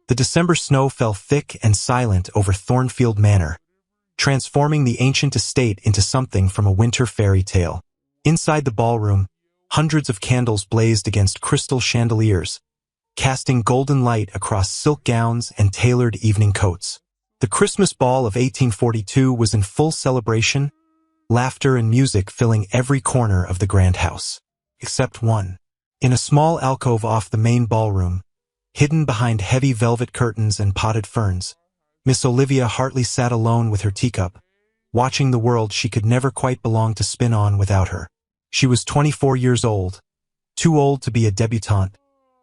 The December snow fell thick and silent over Thornfield Manor, transforming the ancient estate into something from a winter fairy tale. Inside the ballroom, hundreds of candles blazed against crystal chandeliers, casting golden light across silk gowns and tailored evening coats. The Christmas ball of 1842 was in full celebration, laughter and music filling every corner of the grand house. Except one. In a small alcove off the main ballroom, hidden behind heavy velvet curtains and potted ferns, Miss Olivia Hartley sat alone with her teacup, watching the world she could never quite belong to spin on without her. She was 24 years old, too old to be a debutante,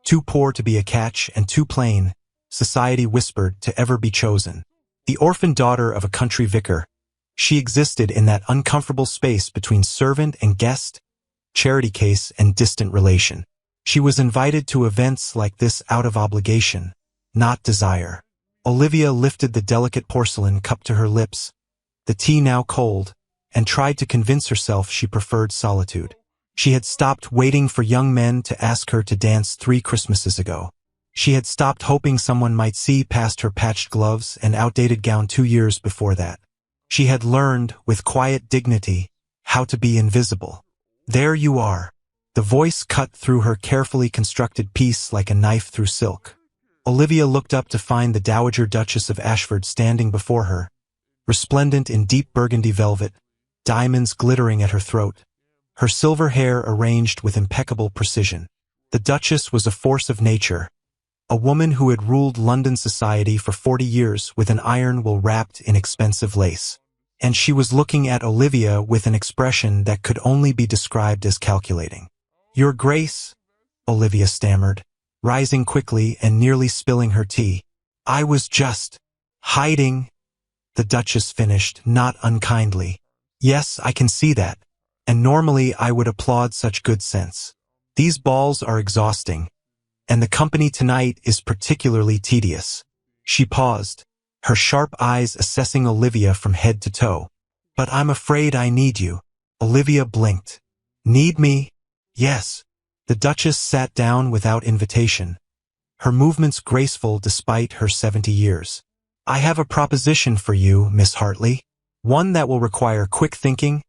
too poor to be a catch, and too plain, society whispered, to ever be chosen. The orphan daughter of a country vicar, she existed in that uncomfortable space between servant and guest, charity case and distant relation. She was invited to events like this out of obligation, not desire. Olivia lifted the delicate porcelain cup to her lips, the tea now cold, and tried to convince herself she preferred solitude. She had stopped waiting for young men to ask her to dance 3 Christmases ago. She had stopped hoping someone might see past her patched gloves and outdated gown 2 years before that. She had learned, with quiet dignity, how to be invisible. There you are. The voice cut through her carefully constructed piece like a knife through silk. Olivia looked up to find the Dowager Duchess of Ashford standing before her, resplendent in deep burgundy velvet, diamonds glittering at her throat, her silver hair arranged with impeccable precision. The Duchess was a force of nature, a woman who had ruled London society for 40 years with an iron will wrapped in expensive lace. And she was looking at Olivia with an expression that could only be described as calculating. "Your Grace," Olivia stammered, rising quickly and nearly spilling her tea. "I was just hiding," the Duchess finished, not unkindly. "Yes, I can see that. And normally I would applaud such good sense. These balls are exhausting, and the company tonight is particularly tedious." She paused, her sharp eyes assessing Olivia from head to toe. "But I'm afraid I need you." Olivia blinked. "Need me?" "Yes." The Duchess sat down without invitation, her movements graceful despite her 70 years. "I have a proposition for you, Miss Hartley. One that will require quick thinking,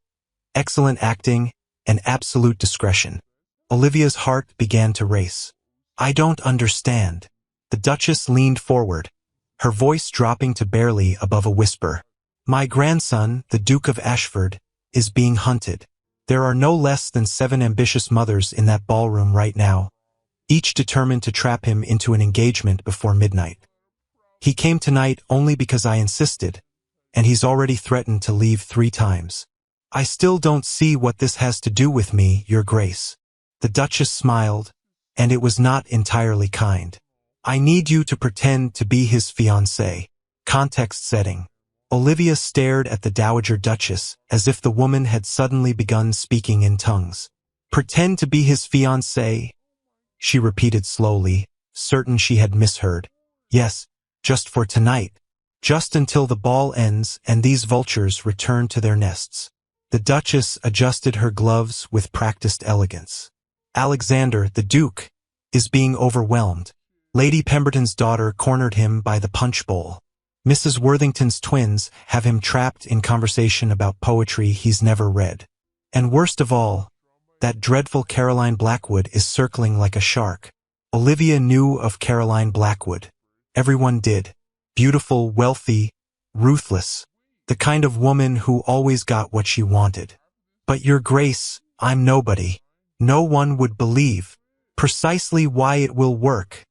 excellent acting, and absolute discretion." Olivia's heart began to race. "I don't understand." The Duchess leaned forward, her voice dropping to barely above a whisper. "My grandson, the Duke of Ashford, is being hunted. There are no less than 7 ambitious mothers in that ballroom right now, each determined to trap him into an engagement before midnight. He came tonight only because I insisted, and he's already threatened to leave 3 times. I still don't see what this has to do with me, Your Grace." The Duchess smiled, and it was not entirely kind. "I need you to pretend to be his fiancée." Context setting. Olivia stared at the Dowager Duchess as if the woman had suddenly begun speaking in tongues. "Pretend to be his fiancée," she repeated slowly, certain she had misheard. "Yes, just for tonight. Just until the ball ends and these vultures return to their nests." The Duchess adjusted her gloves with practiced elegance. "Alexander, the Duke, is being overwhelmed. Lady Pemberton's daughter cornered him by the punch bowl. Mrs. Worthington's twins have him trapped in conversation about poetry he's never read. And worst of all, that dreadful Caroline Blackwood is circling like a shark." Olivia knew of Caroline Blackwood. Everyone did. Beautiful, wealthy, ruthless. The kind of woman who always got what she wanted. "But Your Grace, I'm nobody. No one would believe." "Precisely why it will work,"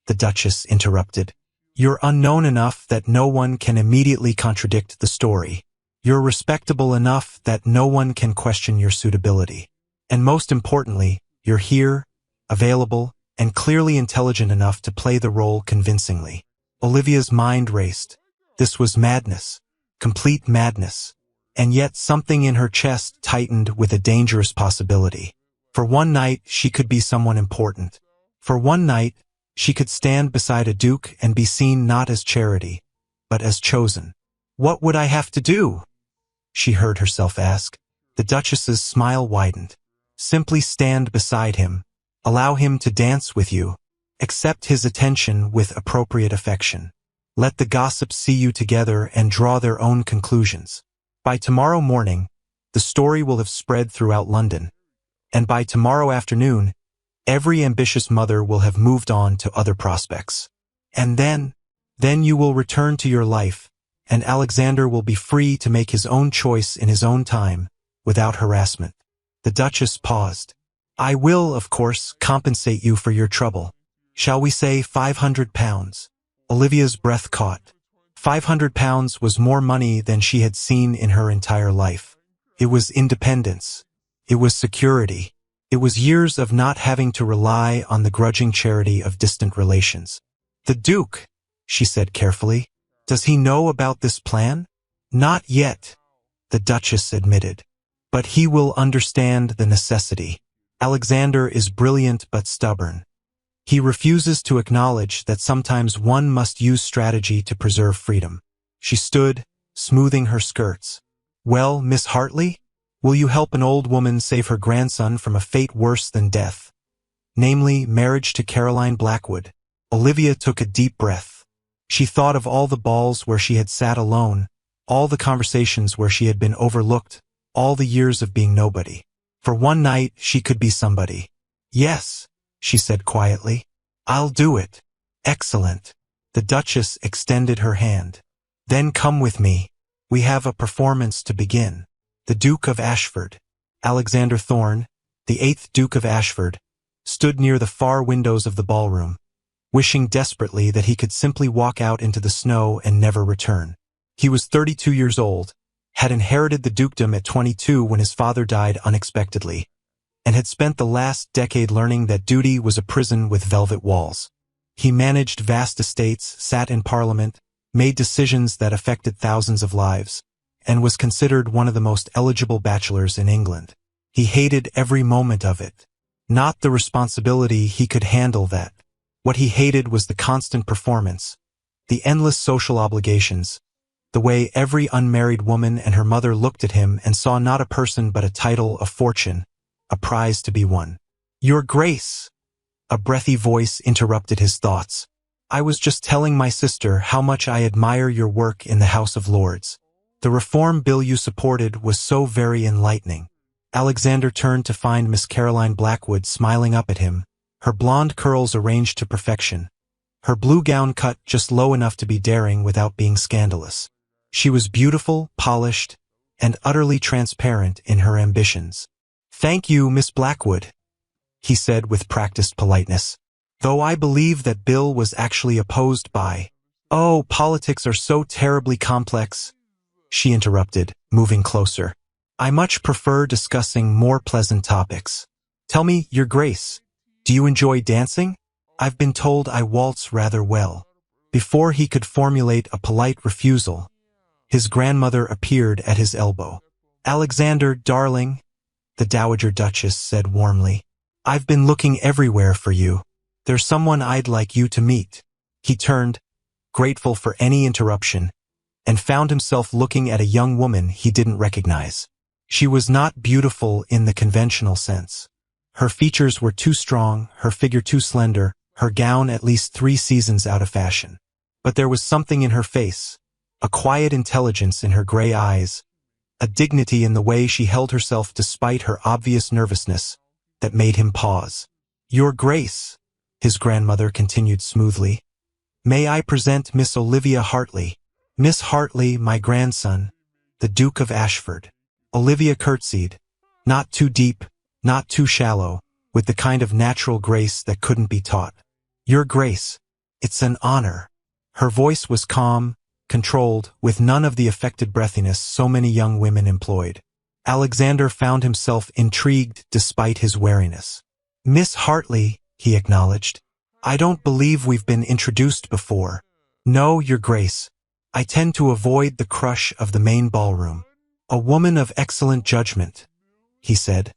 the Duchess interrupted. "You're unknown enough that no one can immediately contradict the story. You're respectable enough that no one can question your suitability. And most importantly, you're here, available, and clearly intelligent enough to play the role convincingly." Olivia's mind raced. This was madness, complete madness. And yet something in her chest tightened with a dangerous possibility. For one night, she could be someone important. For one night, she could stand beside a duke and be seen not as charity, but as chosen. "What would I have to do?" she heard herself ask. The Duchess's smile widened. "Simply stand beside him, allow him to dance with you, Accept his attention with appropriate affection. Let the gossips see you together and draw their own conclusions. By tomorrow morning, the story will have spread throughout London, and by tomorrow afternoon, every ambitious mother will have moved on to other prospects. And then you will return to your life, and Alexander will be free to make his own choice in his own time, without harassment. The Duchess paused. I will, of course, compensate you for your trouble. Shall we say £500? Olivia's breath caught. £500 was more money than she had seen in her entire life. It was independence. It was security. It was years of not having to rely on the grudging charity of distant relations. The Duke, she said carefully. Does he know about this plan? Not yet, the Duchess admitted. But he will understand the necessity. Alexander is brilliant but stubborn. He refuses to acknowledge that sometimes one must use strategy to preserve freedom. She stood, smoothing her skirts. Well, Miss Hartley, will you help an old woman save her grandson from a fate worse than death? Namely, marriage to Caroline Blackwood. Olivia took a deep breath. She thought of all the balls where she had sat alone, all the conversations where she had been overlooked, all the years of being nobody. For one night, she could be somebody. Yes, she said quietly. I'll do it. Excellent. The Duchess extended her hand. Then come with me. We have a performance to begin. The Duke of Ashford. Alexander Thorne, the 8th Duke of Ashford, stood near the far windows of the ballroom, wishing desperately that he could simply walk out into the snow and never return. He was 32 years old, had inherited the dukedom at 22 when his father died unexpectedly, and had spent the last decade learning that duty was a prison with velvet walls. He managed vast estates, sat in Parliament, made decisions that affected thousands of lives, and was considered one of the most eligible bachelors in England. He hated every moment of it. Not the responsibility, he could handle that. What he hated was the constant performance, the endless social obligations, the way every unmarried woman and her mother looked at him and saw not a person but a title, a fortune, a prize to be won. Your Grace, a breathy voice interrupted his thoughts. I was just telling my sister how much I admire your work in the House of Lords. The reform bill you supported was so very enlightening. Alexander turned to find Miss Caroline Blackwood smiling up at him, her blonde curls arranged to perfection, her blue gown cut just low enough to be daring without being scandalous. She was beautiful, polished, and utterly transparent in her ambitions. Thank you, Miss Blackwood, he said with practiced politeness. Though I believe that bill was actually opposed by— Oh, politics are so terribly complex, she interrupted, moving closer. I much prefer discussing more pleasant topics. Tell me, Your Grace, do you enjoy dancing? I've been told I waltz rather well. Before he could formulate a polite refusal, his grandmother appeared at his elbow. Alexander, darling, the Dowager Duchess said warmly, I've been looking everywhere for you. There's someone I'd like you to meet. He turned, grateful for any interruption, and found himself looking at a young woman he didn't recognize. She was not beautiful in the conventional sense. Her features were too strong, her figure too slender, her gown at least 3 seasons out of fashion. But there was something in her face, a quiet intelligence in her gray eyes, a dignity in the way she held herself despite her obvious nervousness, that made him pause. Your Grace, his grandmother continued smoothly, may I present Miss Olivia Hartley. Miss Hartley, my grandson, the Duke of Ashford. Olivia curtsied, not too deep, not too shallow, with the kind of natural grace that couldn't be taught. Your Grace, it's an honor. Her voice was calm, controlled, with none of the affected breathiness so many young women employed. Alexander found himself intrigued despite his wariness. Miss Hartley, he acknowledged, I don't believe we've been introduced before. No, Your Grace. I tend to avoid the crush of the main ballroom. A woman of excellent judgment, he said,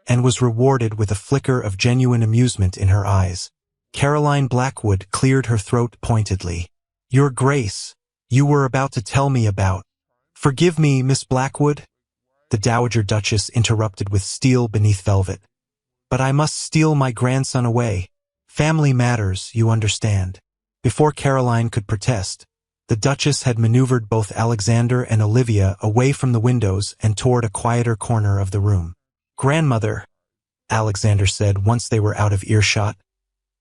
and was rewarded with a flicker of genuine amusement in her eyes. Caroline Blackwood cleared her throat pointedly. Your Grace, you were about to tell me about— Forgive me, Miss Blackwood, the Dowager Duchess interrupted with steel beneath velvet. But I must steal my grandson away. Family matters, you understand. Before Caroline could protest, the Duchess had maneuvered both Alexander and Olivia away from the windows and toward a quieter corner of the room. "Grandmother," Alexander said once they were out of earshot.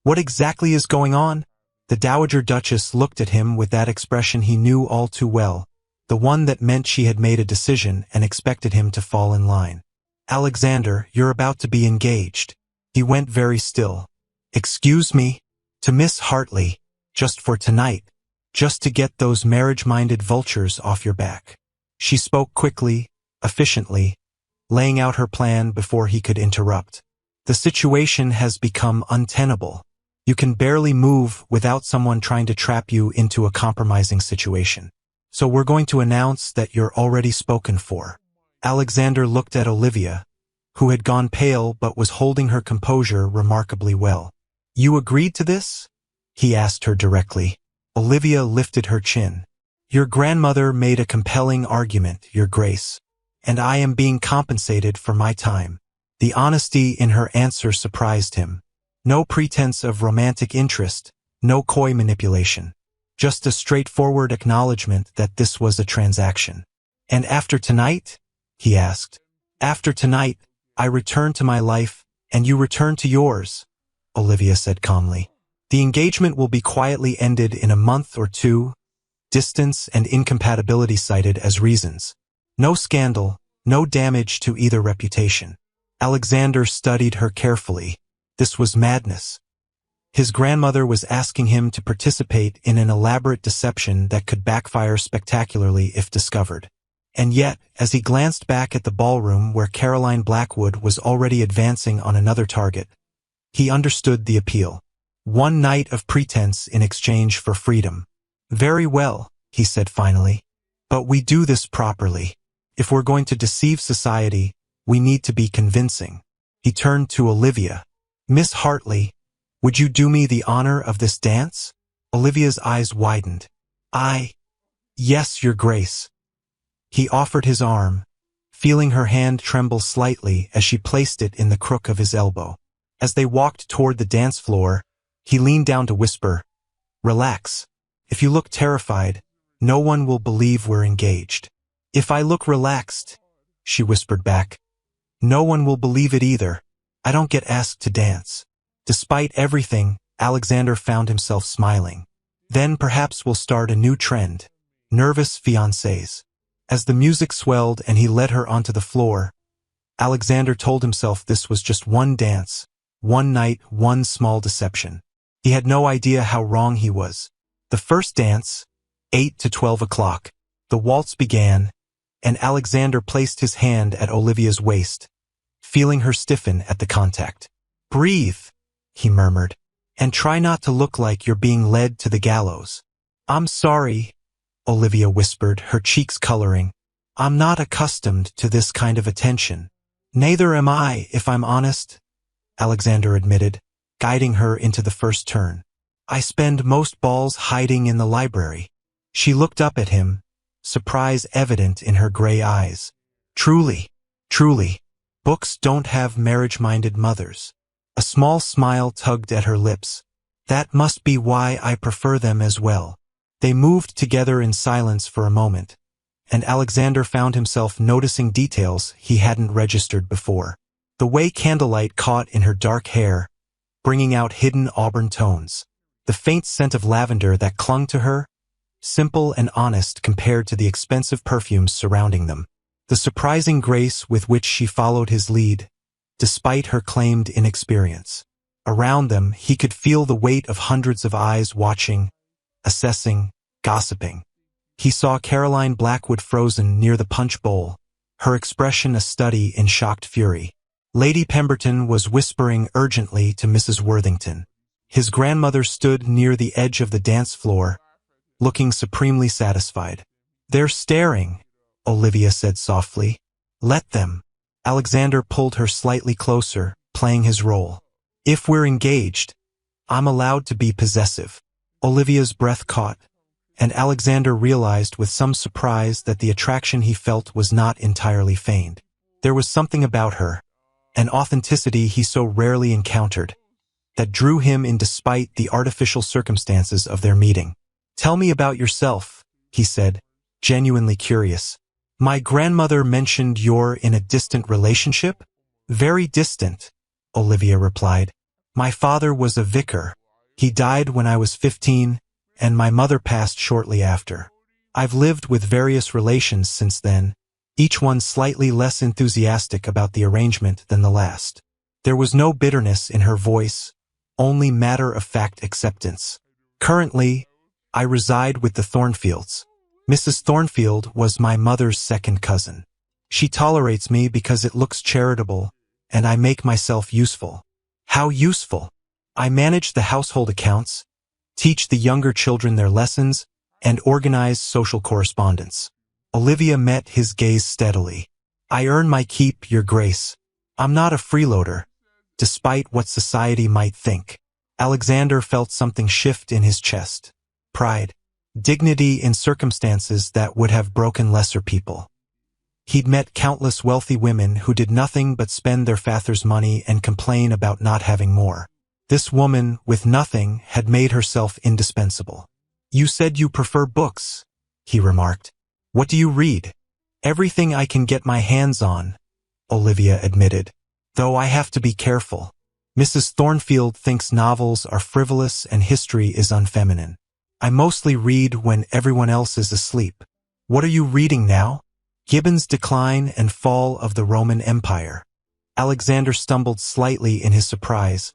"What exactly is going on?" The Dowager Duchess looked at him with that expression he knew all too well, the one that meant she had made a decision and expected him to fall in line. "Alexander, you're about to be engaged." He went very still. "Excuse me? To Miss Hartley, just for tonight, just to get those marriage-minded vultures off your back." She spoke quickly, efficiently, laying out her plan before he could interrupt. "The situation has become untenable. You can barely move without someone trying to trap you into a compromising situation. So we're going to announce that you're already spoken for." Alexander looked at Olivia, who had gone pale but was holding her composure remarkably well. "You agreed to this?" he asked her directly. Olivia lifted her chin. "Your grandmother made a compelling argument, Your Grace, and I am being compensated for my time." The honesty in her answer surprised him. No pretense of romantic interest, no coy manipulation. Just a straightforward acknowledgement that this was a transaction. "And after tonight?" he asked. "After tonight, I return to my life, and you return to yours," Olivia said calmly. "The engagement will be quietly ended in a month or two, distance and incompatibility cited as reasons. No scandal, no damage to either reputation." Alexander studied her carefully. This was madness. His grandmother was asking him to participate in an elaborate deception that could backfire spectacularly if discovered. And yet, as he glanced back at the ballroom where Caroline Blackwood was already advancing on another target, he understood the appeal. One night of pretense in exchange for freedom. "Very well," he said finally. "But we do this properly. If we're going to deceive society, we need to be convincing." He turned to Olivia. "Miss Hartley, would you do me the honor of this dance?" Olivia's eyes widened. Yes, Your Grace." He offered his arm, feeling her hand tremble slightly as she placed it in the crook of his elbow. As they walked toward the dance floor, he leaned down to whisper, "Relax. If you look terrified, no one will believe we're engaged." "If I look relaxed," she whispered back, "no one will believe it either. I don't get asked to dance." Despite everything, Alexander found himself smiling. "Then perhaps we'll start a new trend. Nervous fiancés." As the music swelled and he led her onto the floor, Alexander told himself this was just one dance, one night, one small deception. He had no idea how wrong he was. The first dance, 8 to 12 o'clock. The waltz began, and Alexander placed his hand at Olivia's waist, feeling her stiffen at the contact. "Breathe," he murmured, "and try not to look like you're being led to the gallows." "I'm sorry," Olivia whispered, her cheeks coloring. "I'm not accustomed to this kind of attention." "Neither am I, if I'm honest," Alexander admitted, guiding her into the first turn. "I spend most balls hiding in the library." She looked up at him, surprise evident in her gray eyes. Truly, books don't have marriage-minded mothers." A small smile tugged at her lips. "That must be why I prefer them as well." They moved together in silence for a moment, and Alexander found himself noticing details he hadn't registered before. The way candlelight caught in her dark hair, bringing out hidden auburn tones. The faint scent of lavender that clung to her, simple and honest compared to the expensive perfumes surrounding them. The surprising grace with which she followed his lead, despite her claimed inexperience. Around them, he could feel the weight of hundreds of eyes watching, assessing, gossiping. He saw Caroline Blackwood frozen near the punch bowl, her expression a study in shocked fury. Lady Pemberton was whispering urgently to Mrs. Worthington. His grandmother stood near the edge of the dance floor, looking supremely satisfied. "They're staring," Olivia said softly. "Let them." Alexander pulled her slightly closer, playing his role. "If we're engaged, I'm allowed to be possessive." Olivia's breath caught, and Alexander realized with some surprise that the attraction he felt was not entirely feigned. There was something about her, an authenticity he so rarely encountered, that drew him in despite the artificial circumstances of their meeting. "Tell me about yourself," he said, genuinely curious. "My grandmother mentioned you're in a distant relationship?" "Very distant," Olivia replied. "My father was a vicar. He died when I was 15, and my mother passed shortly after. I've lived with various relations since then, each one slightly less enthusiastic about the arrangement than the last." There was no bitterness in her voice, only matter-of-fact acceptance. "Currently, I reside with the Thornfields. Mrs. Thornfield was my mother's second cousin. She tolerates me because it looks charitable, and I make myself useful." "How useful?" "I manage the household accounts, teach the younger children their lessons, and organize social correspondence." Olivia met his gaze steadily. "I earn my keep, Your Grace. I'm not a freeloader, despite what society might think." Alexander felt something shift in his chest. Pride. Dignity in circumstances that would have broken lesser people. He'd met countless wealthy women who did nothing but spend their father's money and complain about not having more. This woman, with nothing, had made herself indispensable. "You said you prefer books," he remarked. "What do you read?" "Everything I can get my hands on," Olivia admitted, "though I have to be careful. Mrs. Thornfield thinks novels are frivolous and history is unfeminine. I mostly read when everyone else is asleep." "What are you reading now?" "Gibbon's Decline and Fall of the Roman Empire." Alexander stumbled slightly in his surprise,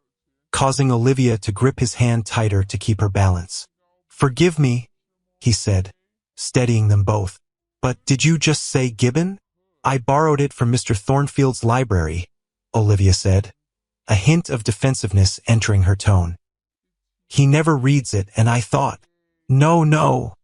causing Olivia to grip his hand tighter to keep her balance. "Forgive me," he said, steadying them both. "But did you just say Gibbon?" "I borrowed it from Mr. Thornfield's library," Olivia said, a hint of defensiveness entering her tone. "He never reads it, and I thought—" No,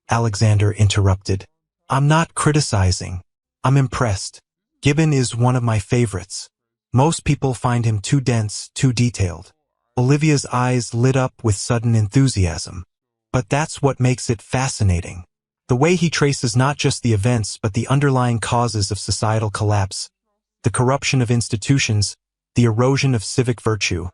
Alexander interrupted. "I'm not criticizing. I'm impressed. Gibbon is one of my favorites. Most people find him too dense, too detailed." Olivia's eyes lit up with sudden enthusiasm. "But that's what makes it fascinating. The way he traces not just the events but the underlying causes of societal collapse, the corruption of institutions, the erosion of civic virtue."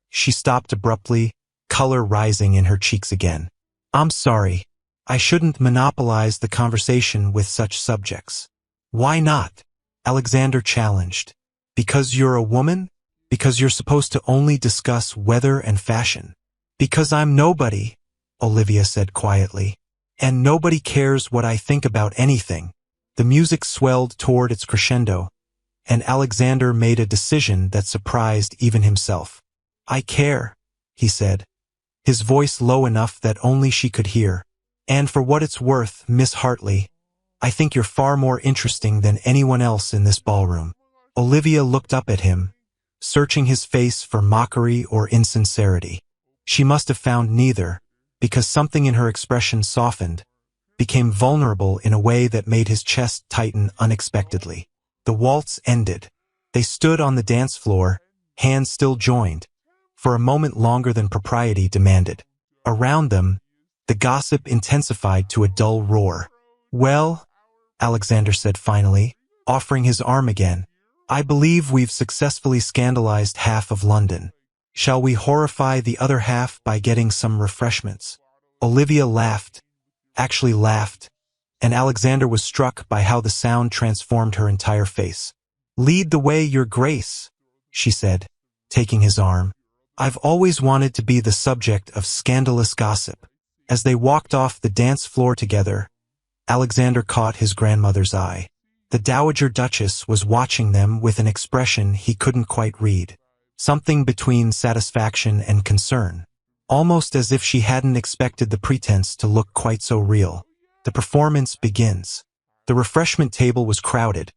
She stopped abruptly, color rising in her cheeks again. "I'm sorry. I shouldn't monopolize the conversation with such subjects." "Why not?" Alexander challenged. "Because you're a woman? Because you're supposed to only discuss weather and fashion?" "Because I'm nobody," Olivia said quietly. "And nobody cares what I think about anything." The music swelled toward its crescendo, and Alexander made a decision that surprised even himself. "I care," he said, his voice low enough that only she could hear. "And for what it's worth, Miss Hartley, I think you're far more interesting than anyone else in this ballroom." Olivia looked up at him, searching his face for mockery or insincerity. She must have found neither, because something in her expression softened, became vulnerable in a way that made his chest tighten unexpectedly. The waltz ended. They stood on the dance floor, hands still joined, for a moment longer than propriety demanded. Around them, the gossip intensified to a dull roar. "Well," Alexander said finally, offering his arm again, "I believe we've successfully scandalized half of London. Shall we horrify the other half by getting some refreshments?" Olivia laughed, actually laughed, and Alexander was struck by how the sound transformed her entire face. "Lead the way, Your Grace," she said, taking his arm. "I've always wanted to be the subject of scandalous gossip." As they walked off the dance floor together, Alexander caught his grandmother's eye. The Dowager Duchess was watching them with an expression he couldn't quite read, something between satisfaction and concern, almost as if she hadn't expected the pretense to look quite so real. The performance begins. The refreshment table was crowded,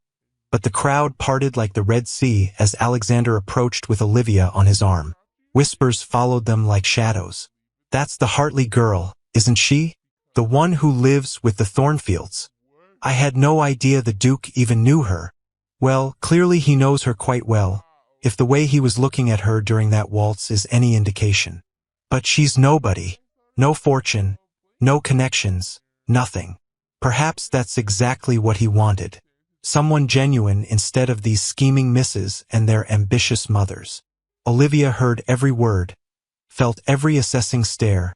but the crowd parted like the Red Sea as Alexander approached with Olivia on his arm. Whispers followed them like shadows. "That's the Hartley girl, isn't she? The one who lives with the Thornfields. I had no idea the Duke even knew her." "Well, clearly he knows her quite well, if the way he was looking at her during that waltz is any indication. But she's nobody. No fortune, no connections, nothing. Perhaps that's exactly what he wanted. Someone genuine instead of these scheming misses and their ambitious mothers." Olivia heard every word, felt every assessing stare,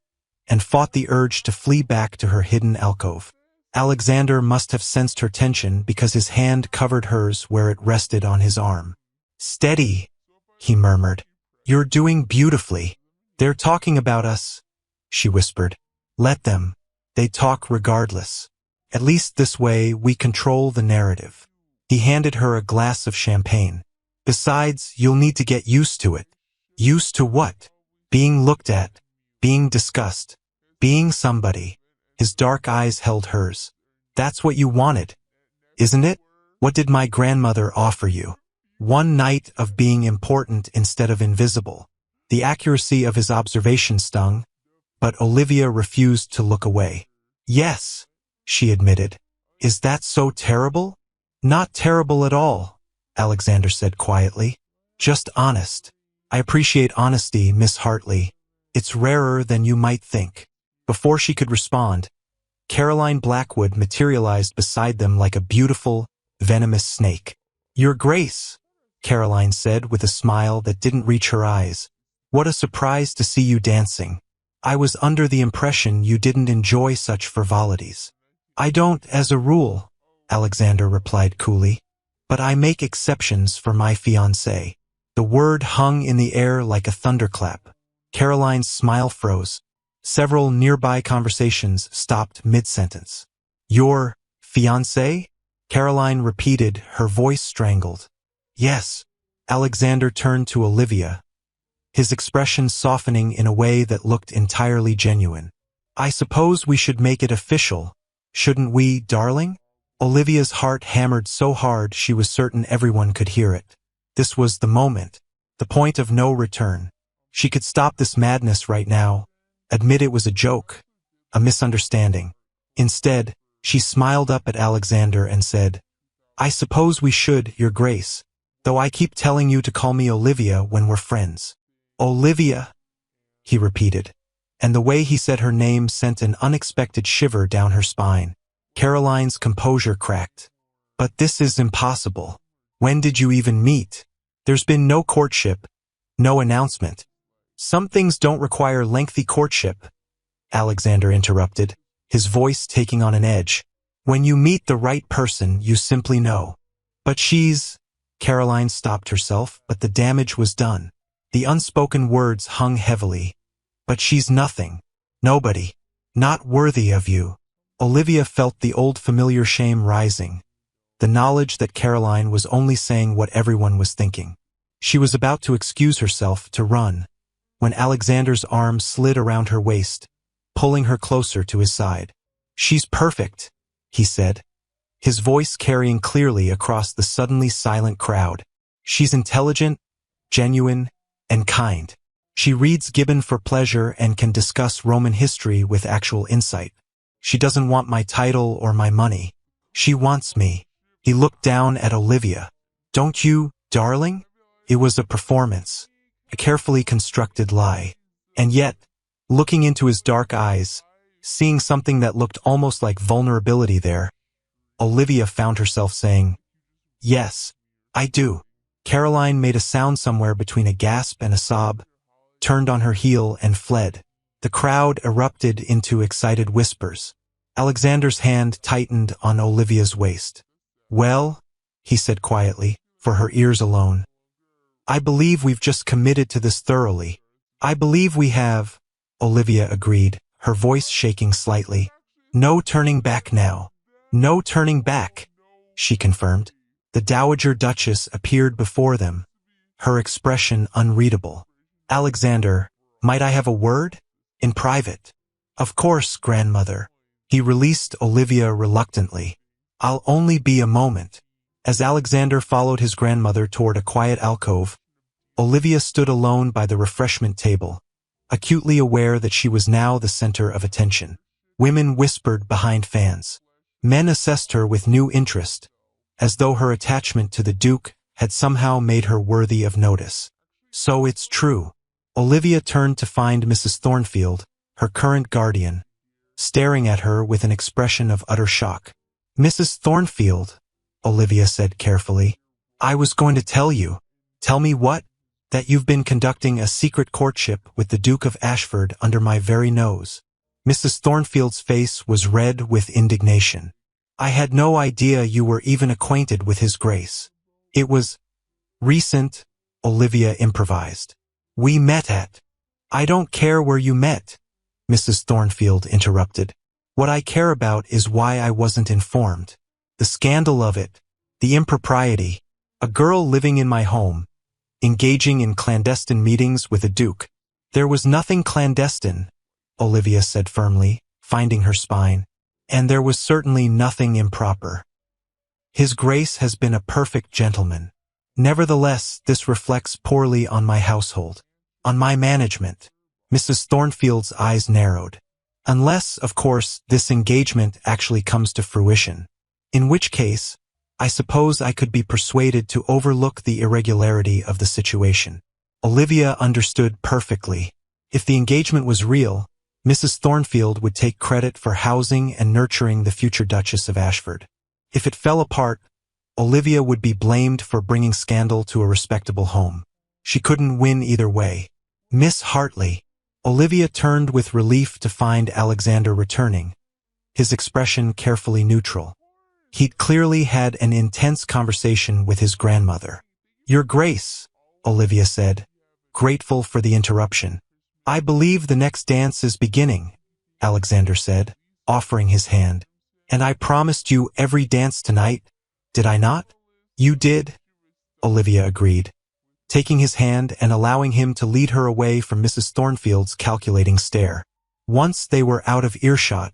and fought the urge to flee back to her hidden alcove. Alexander must have sensed her tension because his hand covered hers where it rested on his arm. "Steady," he murmured. "You're doing beautifully." "They're talking about us," she whispered. "Let them. They talk regardless. At least this way we control the narrative." He handed her a glass of champagne. "Besides, you'll need to get used to it." "Used to what?" "Being looked at, being discussed, being somebody." His dark eyes held hers. "That's what you wanted, isn't it? What did my grandmother offer you? One night of being important instead of invisible." The accuracy of his observation stung, but Olivia refused to look away. "Yes," she admitted. "Is that so terrible?" "Not terrible at all," Alexander said quietly. "Just honest. I appreciate honesty, Miss Hartley. It's rarer than you might think." Before she could respond, Caroline Blackwood materialized beside them like a beautiful, venomous snake. "Your Grace," Caroline said with a smile that didn't reach her eyes. "What a surprise to see you dancing. I was under the impression you didn't enjoy such frivolities." "I don't, as a rule," Alexander replied coolly. "But I make exceptions for my fiancé." The word hung in the air like a thunderclap. Caroline's smile froze. Several nearby conversations stopped mid-sentence. "Your fiancé?" Caroline repeated, her voice strangled. "Yes." Alexander turned to Olivia, his expression softening in a way that looked entirely genuine. "I suppose we should make it official, shouldn't we, darling?" Olivia's heart hammered so hard she was certain everyone could hear it. This was the moment, the point of no return. She could stop this madness right now, admit it was a joke, a misunderstanding. Instead, she smiled up at Alexander and said, "I suppose we should, Your Grace, though I keep telling you to call me Olivia when we're friends." "Olivia," he repeated, and the way he said her name sent an unexpected shiver down her spine. Caroline's composure cracked. "But this is impossible. When did you even meet? There's been no courtship, no announcement." "Some things don't require lengthy courtship," Alexander interrupted, his voice taking on an edge. "When you meet the right person, you simply know." "But she's—" Caroline stopped herself, but the damage was done. The unspoken words hung heavily. "But she's nothing. Nobody. Not worthy of you." Olivia felt the old familiar shame rising, the knowledge that Caroline was only saying what everyone was thinking. She was about to excuse herself, to run, when Alexander's arm slid around her waist, pulling her closer to his side. "She's perfect," he said, his voice carrying clearly across the suddenly silent crowd. "She's intelligent, genuine, and kind. She reads Gibbon for pleasure and can discuss Roman history with actual insight. She doesn't want my title or my money. She wants me." He looked down at Olivia. "Don't you, darling?" It was a performance, a carefully constructed lie. And yet, looking into his dark eyes, seeing something that looked almost like vulnerability there, Olivia found herself saying, "Yes, I do." Caroline made a sound somewhere between a gasp and a sob, turned on her heel and fled. The crowd erupted into excited whispers. Alexander's hand tightened on Olivia's waist. "Well," he said quietly, for her ears alone, "I believe we've just committed to this thoroughly." "I believe we have," Olivia agreed, her voice shaking slightly. "No turning back now." "No turning back," she confirmed. The Dowager Duchess appeared before them, her expression unreadable. "Alexander, might I have a word? In private." "Of course, grandmother." He released Olivia reluctantly. "I'll only be a moment." As Alexander followed his grandmother toward a quiet alcove, Olivia stood alone by the refreshment table, acutely aware that she was now the center of attention. Women whispered behind fans. Men assessed her with new interest, as though her attachment to the Duke had somehow made her worthy of notice. "So it's true." Olivia turned to find Mrs. Thornfield, her current guardian, staring at her with an expression of utter shock. "Mrs. Thornfield," Olivia said carefully, "I was going to tell you." "Tell me what?" That you've been conducting a secret courtship with the Duke of Ashford under my very nose. Mrs. Thornfield's face was red with indignation. I had no idea you were even acquainted with His Grace. It was recent, Olivia improvised. We met at... I don't care where you met, Mrs. Thornfield interrupted. What I care about is why I wasn't informed. The scandal of it, the impropriety, a girl living in my home, engaging in clandestine meetings with a duke. There was nothing clandestine, Olivia said firmly, finding her spine, and there was certainly nothing improper. His Grace has been a perfect gentleman. Nevertheless, this reflects poorly on my household, on my management. Mrs. Thornfield's eyes narrowed. Unless, of course, this engagement actually comes to fruition. In which case, I suppose I could be persuaded to overlook the irregularity of the situation. Olivia understood perfectly. If the engagement was real, Mrs. Thornfield would take credit for housing and nurturing the future Duchess of Ashford. If it fell apart, Olivia would be blamed for bringing scandal to a respectable home. She couldn't win either way. Miss Hartley. Olivia turned with relief to find Alexander returning, his expression carefully neutral. He'd clearly had an intense conversation with his grandmother. Your Grace, Olivia said, grateful for the interruption. I believe the next dance is beginning, Alexander said, offering his hand. And I promised you every dance tonight, did I not? You did, Olivia agreed, taking his hand and allowing him to lead her away from Mrs. Thornfield's calculating stare. Once they were out of earshot,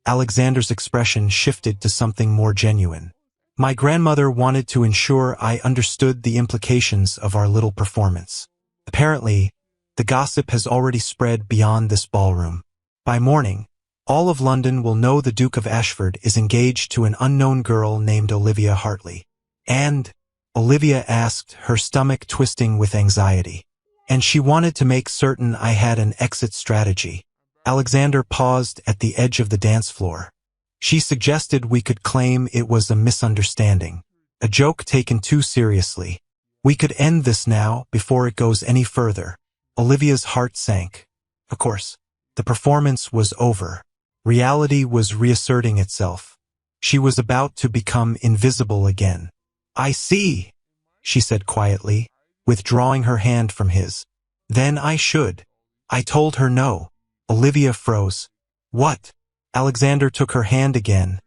Alexander's expression shifted to something more genuine. My grandmother wanted to ensure I understood the implications of our little performance. Apparently, the gossip has already spread beyond this ballroom. By morning, all of London will know the Duke of Ashford is engaged to an unknown girl named Olivia Hartley. And, Olivia asked, her stomach twisting with anxiety. And she wanted to make certain I had an exit strategy. Alexander paused at the edge of the dance floor. She suggested we could claim it was a misunderstanding, a joke taken too seriously. We could end this now before it goes any further. Olivia's heart sank. Of course, the performance was over. Reality was reasserting itself. She was about to become invisible again. I see, she said quietly, withdrawing her hand from his. Then I should. I told her no. Olivia froze. What? Alexander took her hand again,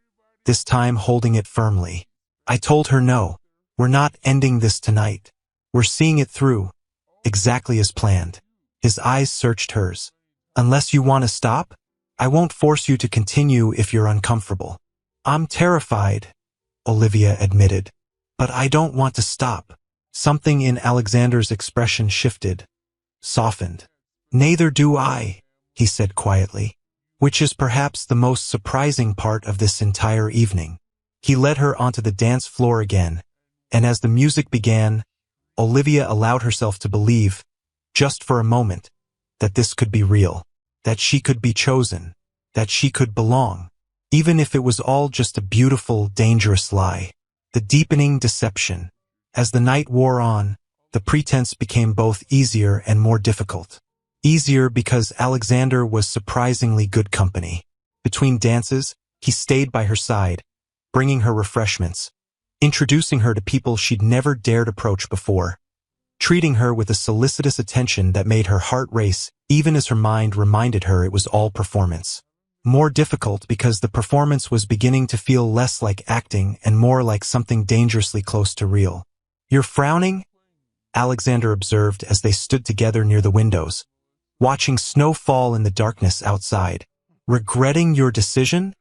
this time holding it firmly. I told her no. We're not ending this tonight. We're seeing it through, exactly as planned. His eyes searched hers. Unless you want to stop, I won't force you to continue if you're uncomfortable. I'm terrified, Olivia admitted. But I don't want to stop. Something in Alexander's expression shifted, softened. Neither do I, he said quietly, which is perhaps the most surprising part of this entire evening. He led her onto the dance floor again, and as the music began, Olivia allowed herself to believe, just for a moment, that this could be real, that she could be chosen, that she could belong, even if it was all just a beautiful, dangerous lie. The deepening deception. As the night wore on, the pretense became both easier and more difficult. Easier because Alexander was surprisingly good company. Between dances, he stayed by her side, bringing her refreshments, introducing her to people she'd never dared approach before, treating her with a solicitous attention that made her heart race even as her mind reminded her it was all performance. More difficult because the performance was beginning to feel less like acting and more like something dangerously close to real. You're frowning? Alexander observed as they stood together near the windows, watching snow fall in the darkness outside. Regretting your decision?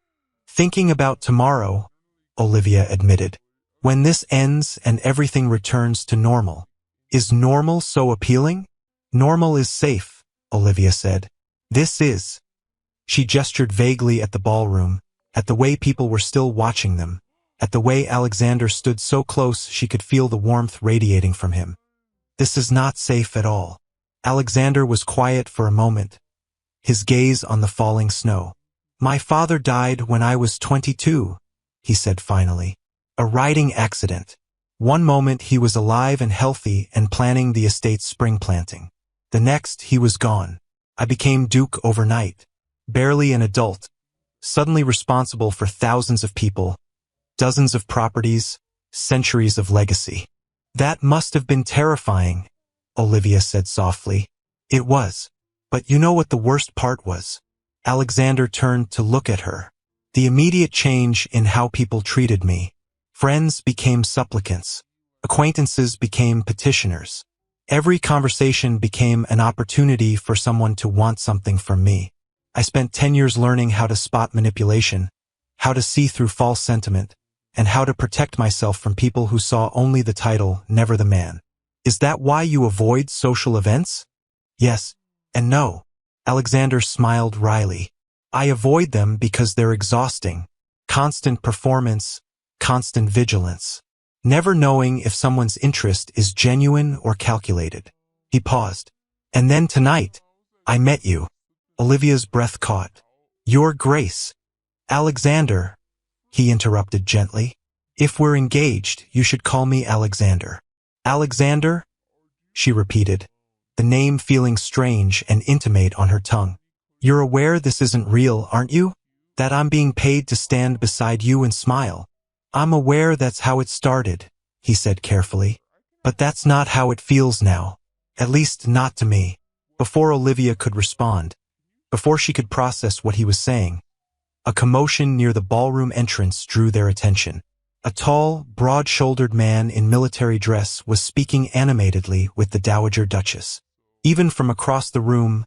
Thinking about tomorrow, Olivia admitted. When this ends and everything returns to normal. Is normal so appealing? Normal is safe, Olivia said. This is. She gestured vaguely at the ballroom, at the way people were still watching them, at the way Alexander stood so close she could feel the warmth radiating from him. This is not safe at all. Alexander was quiet for a moment, his gaze on the falling snow. My father died when I was 22, he said finally. A riding accident. One moment he was alive and healthy and planning the estate's spring planting. The next he was gone. I became Duke overnight. Barely an adult. Suddenly responsible for thousands of people, dozens of properties, centuries of legacy. That must have been terrifying, Olivia said softly. It was. But you know what the worst part was? Alexander turned to look at her. The immediate change in how people treated me. Friends became supplicants. Acquaintances became petitioners. Every conversation became an opportunity for someone to want something from me. I spent 10 years learning how to spot manipulation, how to see through false sentiment, and how to protect myself from people who saw only the title, never the man. Is that why you avoid social events? Yes, and no. Alexander smiled wryly. I avoid them because they're exhausting. Constant performance, constant vigilance. Never knowing if someone's interest is genuine or calculated. He paused. And then tonight, I met you. Olivia's breath caught. Your Grace. Alexander, he interrupted gently. If we're engaged, you should call me Alexander. Alexander? She repeated, the name feeling strange and intimate on her tongue. You're aware this isn't real, aren't you? That I'm being paid to stand beside you and smile. I'm aware that's how it started, he said carefully. But that's not how it feels now. At least not to me. Before Olivia could respond, before she could process what he was saying, a commotion near the ballroom entrance drew their attention. A tall, broad-shouldered man in military dress was speaking animatedly with the Dowager Duchess. Even from across the room,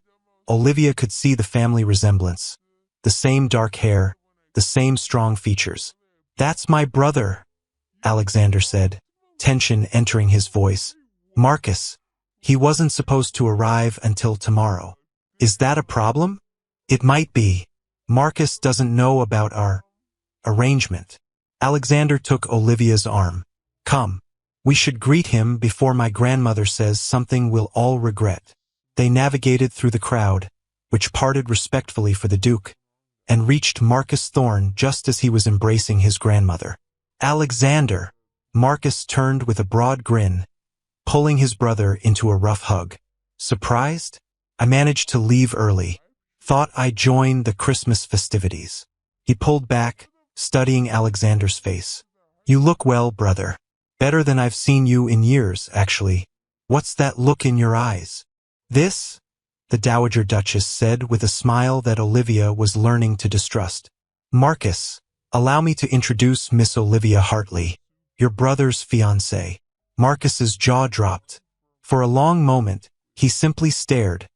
Olivia could see the family resemblance. The same dark hair, the same strong features. That's my brother, Alexander said, tension entering his voice. Marcus. He wasn't supposed to arrive until tomorrow. Is that a problem? It might be. Marcus doesn't know about our arrangement. Alexander took Olivia's arm. Come. We should greet him before my grandmother says something we'll all regret. They navigated through the crowd, which parted respectfully for the Duke, and reached Marcus Thorne just as he was embracing his grandmother. Alexander! Marcus turned with a broad grin, pulling his brother into a rough hug. Surprised? I managed to leave early. Thought I'd join the Christmas festivities. He pulled back, studying Alexander's face. You look well, brother. Better than I've seen you in years, actually. What's that look in your eyes? This? The Dowager Duchess said with a smile that Olivia was learning to distrust. Marcus, allow me to introduce Miss Olivia Hartley, your brother's fiancée. Marcus's jaw dropped. For a long moment, he simply stared,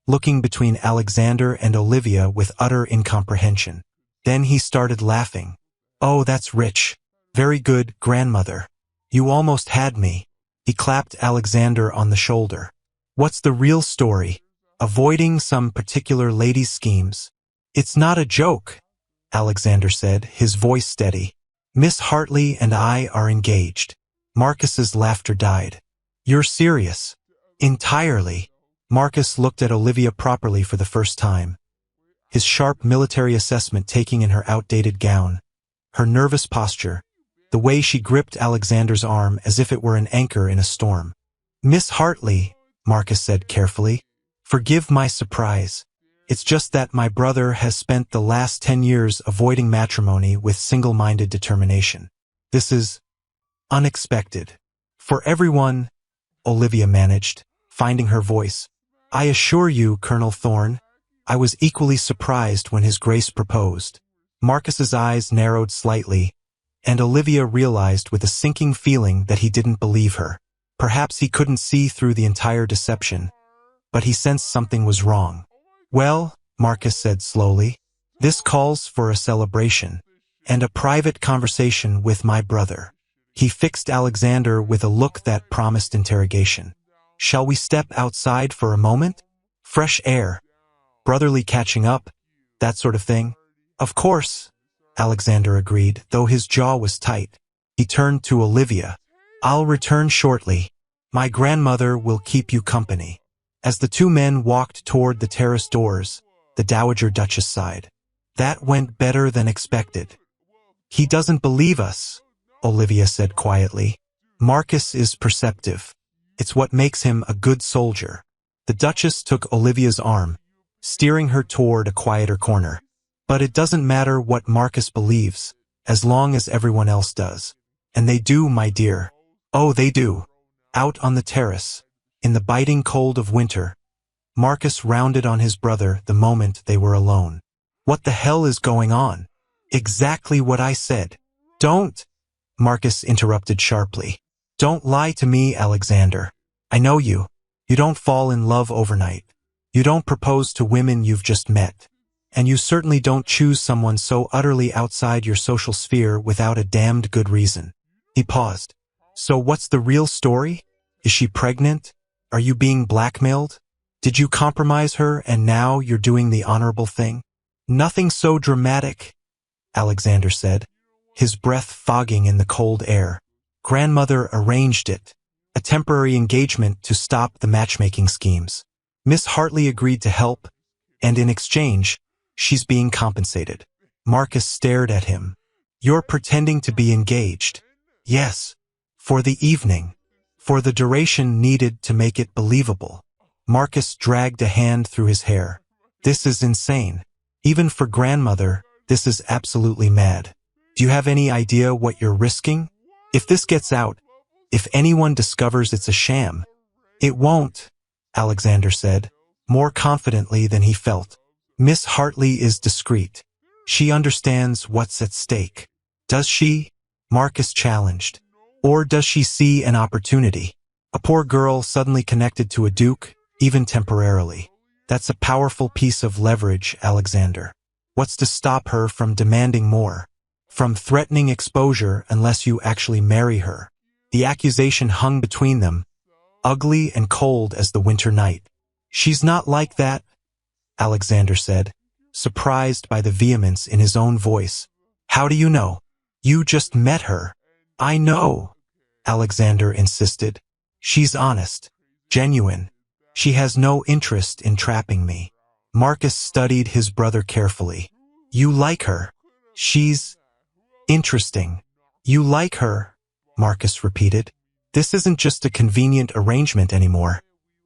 looking between Alexander and Olivia with utter incomprehension. Then he started laughing. Oh, that's rich. Very good, grandmother. You almost had me. He clapped Alexander on the shoulder. What's the real story? Avoiding some particular lady's schemes? It's not a joke, Alexander said, his voice steady. Miss Hartley and I are engaged. Marcus's laughter died. You're serious? Entirely. Marcus looked at Olivia properly for the first time. His sharp military assessment taking in her outdated gown, her nervous posture, the way she gripped Alexander's arm as if it were an anchor in a storm. Miss Hartley, Marcus said carefully, forgive my surprise. It's just that my brother has spent the last 10 years avoiding matrimony with single-minded determination. This is unexpected. For everyone, Olivia managed, finding her voice. I assure you, Colonel Thorne, I was equally surprised when His Grace proposed. Marcus's eyes narrowed slightly, and Olivia realized with a sinking feeling that he didn't believe her. Perhaps he couldn't see through the entire deception, but he sensed something was wrong. Well, Marcus said slowly, this calls for a celebration, and a private conversation with my brother. He fixed Alexander with a look that promised interrogation. Shall we step outside for a moment? Fresh air, brotherly catching up, that sort of thing? Of course, Alexander agreed, though his jaw was tight. He turned to Olivia. I'll return shortly. My grandmother will keep you company. As the two men walked toward the terrace doors, the Dowager Duchess sighed. That went better than expected. He doesn't believe us, Olivia said quietly. Marcus is perceptive. It's what makes him a good soldier. The Duchess took Olivia's arm, steering her toward a quieter corner. But it doesn't matter what Marcus believes, as long as everyone else does. And they do, my dear. Oh, they do. Out on the terrace, in the biting cold of winter, Marcus rounded on his brother the moment they were alone. What the hell is going on? Exactly what I said. Don't! Marcus interrupted sharply. Don't lie to me, Alexander. I know you. You don't fall in love overnight. You don't propose to women you've just met. And you certainly don't choose someone so utterly outside your social sphere without a damned good reason. He paused. So what's the real story? Is she pregnant? Are you being blackmailed? Did you compromise her and now you're doing the honorable thing? Nothing so dramatic, Alexander said, his breath fogging in the cold air. Grandmother arranged it. A temporary engagement to stop the matchmaking schemes. Miss Hartley agreed to help, and in exchange, she's being compensated. Marcus stared at him. You're pretending to be engaged. Yes. For the evening. For the duration needed to make it believable. Marcus dragged a hand through his hair. This is insane. Even for grandmother, this is absolutely mad. Do you have any idea what you're risking? If this gets out, if anyone discovers it's a sham, it won't, Alexander said, more confidently than he felt. Miss Hartley is discreet. She understands what's at stake. Does she? Marcus challenged. Or does she see an opportunity? A poor girl suddenly connected to a duke, even temporarily. That's a powerful piece of leverage, Alexander. What's to stop her from demanding more? From threatening exposure unless you actually marry her? The accusation hung between them, ugly and cold as the winter night. She's not like that, Alexander said, surprised by the vehemence in his own voice. How do you know? You just met her. I know, Alexander insisted. She's honest, genuine. She has no interest in trapping me. Marcus studied his brother carefully. You like her. She's interesting. You like her, Marcus repeated. This isn't just a convenient arrangement anymore,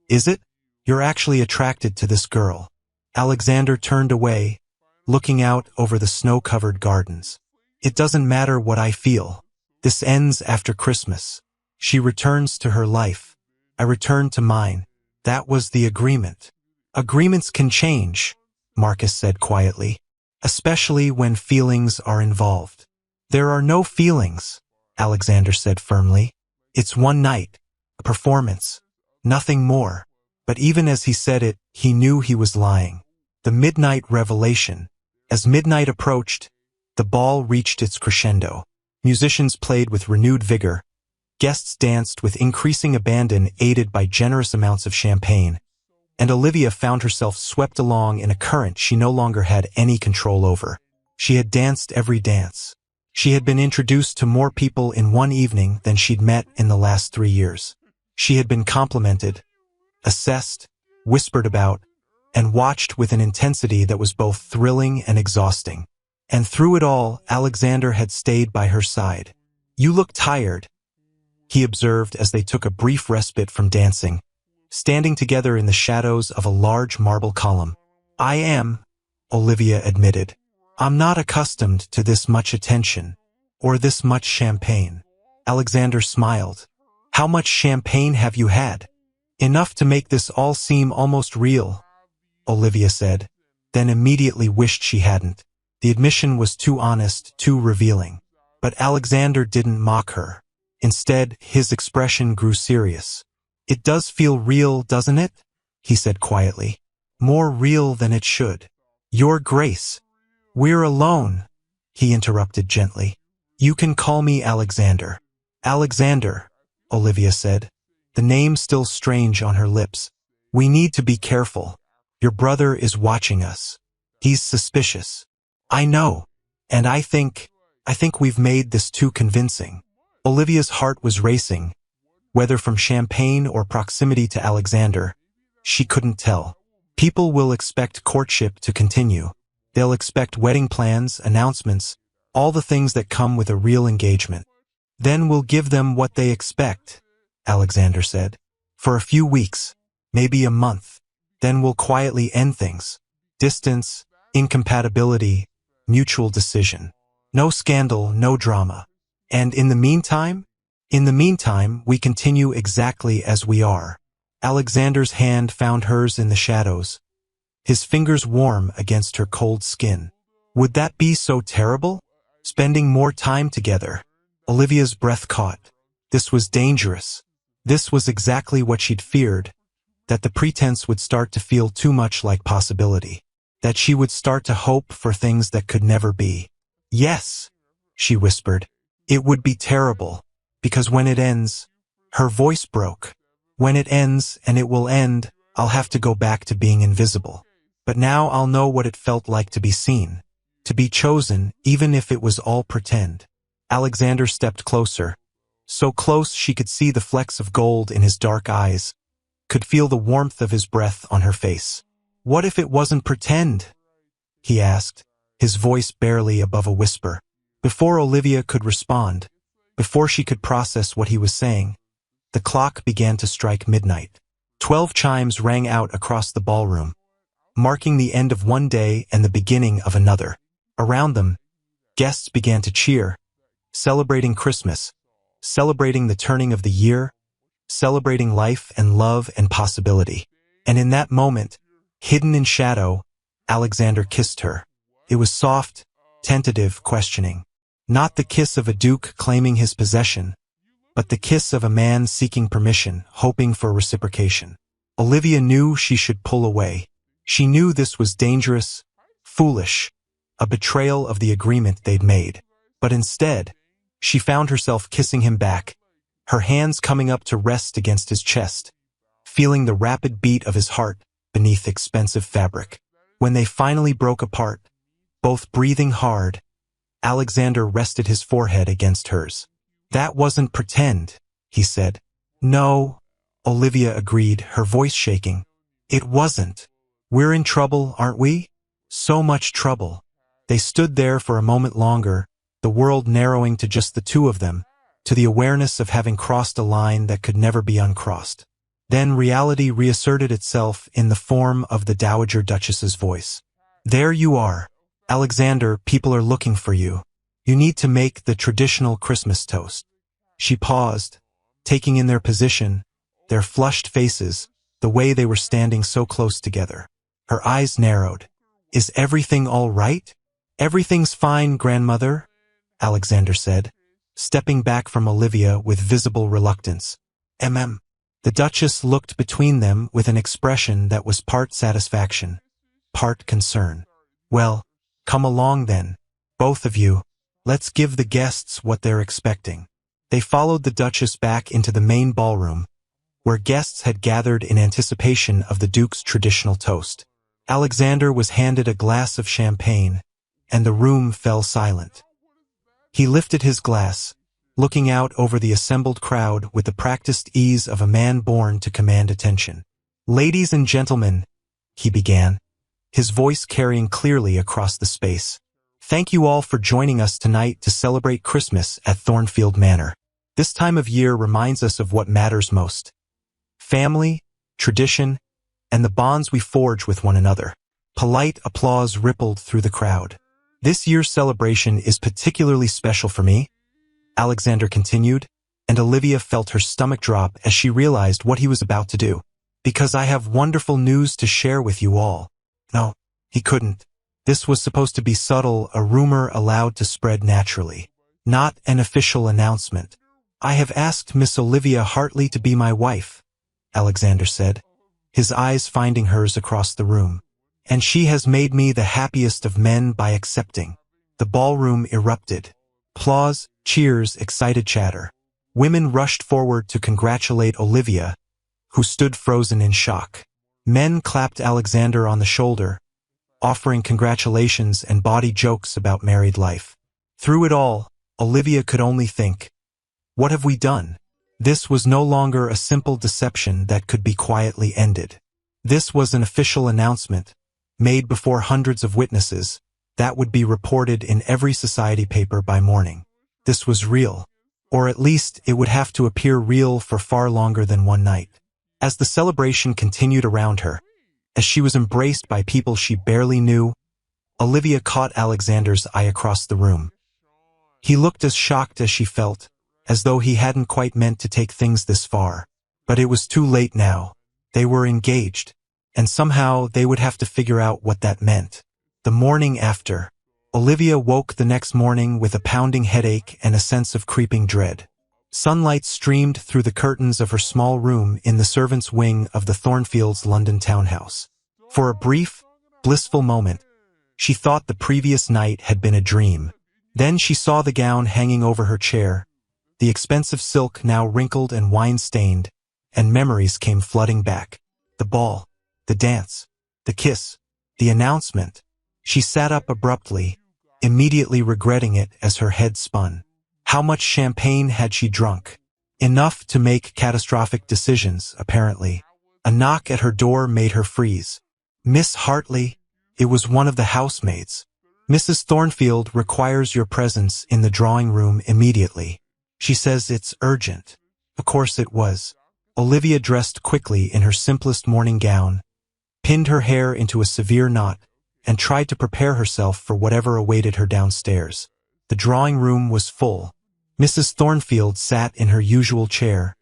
is it? You're actually attracted to this girl. Alexander turned away, looking out over the snow-covered gardens. It doesn't matter what I feel. This ends after Christmas. She returns to her life. I return to mine. That was the agreement. Agreements can change, Marcus said quietly, especially when feelings are involved. There are no feelings, Alexander said firmly. It's one night, a performance, nothing more. But even as he said it, he knew he was lying. The midnight revelation. As midnight approached, the ball reached its crescendo. Musicians played with renewed vigor. Guests danced with increasing abandon aided by generous amounts of champagne. And Olivia found herself swept along in a current she no longer had any control over. She had danced every dance. She had been introduced to more people in one evening than she'd met in the last 3 years. She had been complimented, assessed, whispered about, and watched with an intensity that was both thrilling and exhausting. And through it all, Alexander had stayed by her side. You look tired, he observed as they took a brief respite from dancing, standing together in the shadows of a large marble column. I am, Olivia admitted. I'm not accustomed to this much attention, or this much champagne. Alexander smiled. How much champagne have you had? Enough to make this all seem almost real, Olivia said, then immediately wished she hadn't. The admission was too honest, too revealing. But Alexander didn't mock her. Instead, his expression grew serious. It does feel real, doesn't it? He said quietly. More real than it should. Your Grace. We're alone, he interrupted gently. You can call me Alexander. Alexander, Olivia said, the name still strange on her lips. We need to be careful. Your brother is watching us. He's suspicious. I know. And I think we've made this too convincing. Olivia's heart was racing. Whether from champagne or proximity to Alexander, she couldn't tell. People will expect courtship to continue. They'll expect wedding plans, announcements, all the things that come with a real engagement. Then we'll give them what they expect, Alexander said. For a few weeks, maybe a month. Then we'll quietly end things. Distance, incompatibility, mutual decision. No scandal, no drama. And in the meantime? In the meantime, we continue exactly as we are. Alexander's hand found hers in the shadows, his fingers warm against her cold skin. Would that be so terrible? Spending more time together. Olivia's breath caught. This was dangerous. This was exactly what she'd feared, that the pretense would start to feel too much like possibility, that she would start to hope for things that could never be. Yes, she whispered. It would be terrible, because when it ends, her voice broke. When it ends, and it will end, I'll have to go back to being invisible. But now I'll know what it felt like to be seen, to be chosen, even if it was all pretend. Alexander stepped closer, so close she could see the flecks of gold in his dark eyes, could feel the warmth of his breath on her face. What if it wasn't pretend? He asked, his voice barely above a whisper. Before Olivia could respond, before she could process what he was saying, the clock began to strike midnight. 12 chimes rang out across the ballroom, marking the end of one day and the beginning of another. Around them, guests began to cheer, celebrating Christmas, celebrating the turning of the year, celebrating life and love and possibility. And in that moment, hidden in shadow, Alexander kissed her. It was soft, tentative, questioning. Not the kiss of a duke claiming his possession, but the kiss of a man seeking permission, hoping for reciprocation. Olivia knew she should pull away. She knew this was dangerous, foolish, a betrayal of the agreement they'd made. But instead, she found herself kissing him back, her hands coming up to rest against his chest, feeling the rapid beat of his heart beneath expensive fabric. When they finally broke apart, both breathing hard, Alexander rested his forehead against hers. That wasn't pretend, he said. No, Olivia agreed, her voice shaking. It wasn't. We're in trouble, aren't we? So much trouble. They stood there for a moment longer, the world narrowing to just the two of them, to the awareness of having crossed a line that could never be uncrossed. Then reality reasserted itself in the form of the Dowager Duchess's voice. There you are. Alexander, people are looking for you. You need to make the traditional Christmas toast. She paused, taking in their position, their flushed faces, the way they were standing so close together. Her eyes narrowed. Is everything all right? Everything's fine, grandmother, Alexander said, stepping back from Olivia with visible reluctance. The Duchess looked between them with an expression that was part satisfaction, part concern. Well, come along then, both of you. Let's give the guests what they're expecting. They followed the Duchess back into the main ballroom, where guests had gathered in anticipation of the Duke's traditional toast. Alexander was handed a glass of champagne, and the room fell silent. He lifted his glass, looking out over the assembled crowd with the practiced ease of a man born to command attention. Ladies and gentlemen, he began, his voice carrying clearly across the space. Thank you all for joining us tonight to celebrate Christmas at Thornfield Manor. This time of year reminds us of what matters most: family, tradition, and the bonds we forge with one another. Polite applause rippled through the crowd. This year's celebration is particularly special for me, Alexander continued, and Olivia felt her stomach drop as she realized what he was about to do. Because I have wonderful news to share with you all. No, he couldn't. This was supposed to be subtle, a rumor allowed to spread naturally, not an official announcement. I have asked Miss Olivia Hartley to be my wife, Alexander said, his eyes finding hers across the room. And she has made me the happiest of men by accepting. The ballroom erupted. Applause, cheers, excited chatter. Women rushed forward to congratulate Olivia, who stood frozen in shock. Men clapped Alexander on the shoulder, offering congratulations and bawdy jokes about married life. Through it all, Olivia could only think, what have we done? This was no longer a simple deception that could be quietly ended. This was an official announcement, made before hundreds of witnesses, that would be reported in every society paper by morning. This was real. Or at least it would have to appear real for far longer than one night. As the celebration continued around her, as she was embraced by people she barely knew, Olivia caught Alexander's eye across the room. He looked as shocked as she felt, as though he hadn't quite meant to take things this far. But it was too late now. They were engaged, and somehow they would have to figure out what that meant. The morning after, Olivia woke the next morning with a pounding headache and a sense of creeping dread. Sunlight streamed through the curtains of her small room in the servants' wing of the Thornfields' London townhouse. For a brief, blissful moment, she thought the previous night had been a dream. Then she saw the gown hanging over her chair, the expensive silk now wrinkled and wine-stained, and memories came flooding back. The ball, the dance, the kiss, the announcement. She sat up abruptly, immediately regretting it as her head spun. How much champagne had she drunk? Enough to make catastrophic decisions, apparently. A knock at her door made her freeze. "Miss Hartley?" It was one of the housemaids. "Mrs. Thornfield requires your presence in the drawing room immediately. She says it's urgent." Of course it was. Olivia dressed quickly in her simplest morning gown, pinned her hair into a severe knot, and tried to prepare herself for whatever awaited her downstairs. The drawing room was full. Mrs. Thornfield sat in her usual chair,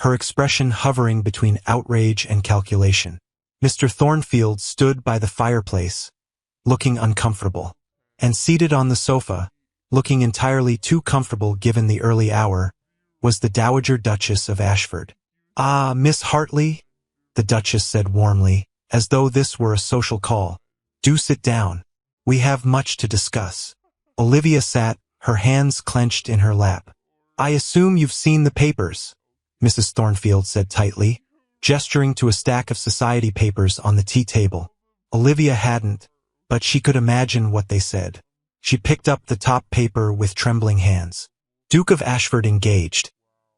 her expression hovering between outrage and calculation. Mr. Thornfield stood by the fireplace, looking uncomfortable. And seated on the sofa, looking entirely too comfortable given the early hour, was the Dowager Duchess of Ashford. "Ah, Miss Hartley," the Duchess said warmly, as though this were a social call. "Do sit down. We have much to discuss." Olivia sat, her hands clenched in her lap. "I assume you've seen the papers," Mrs. Thornfield said tightly, gesturing to a stack of society papers on the tea table. Olivia hadn't, but she could imagine what they said. She picked up the top paper with trembling hands. "Duke of Ashford engaged.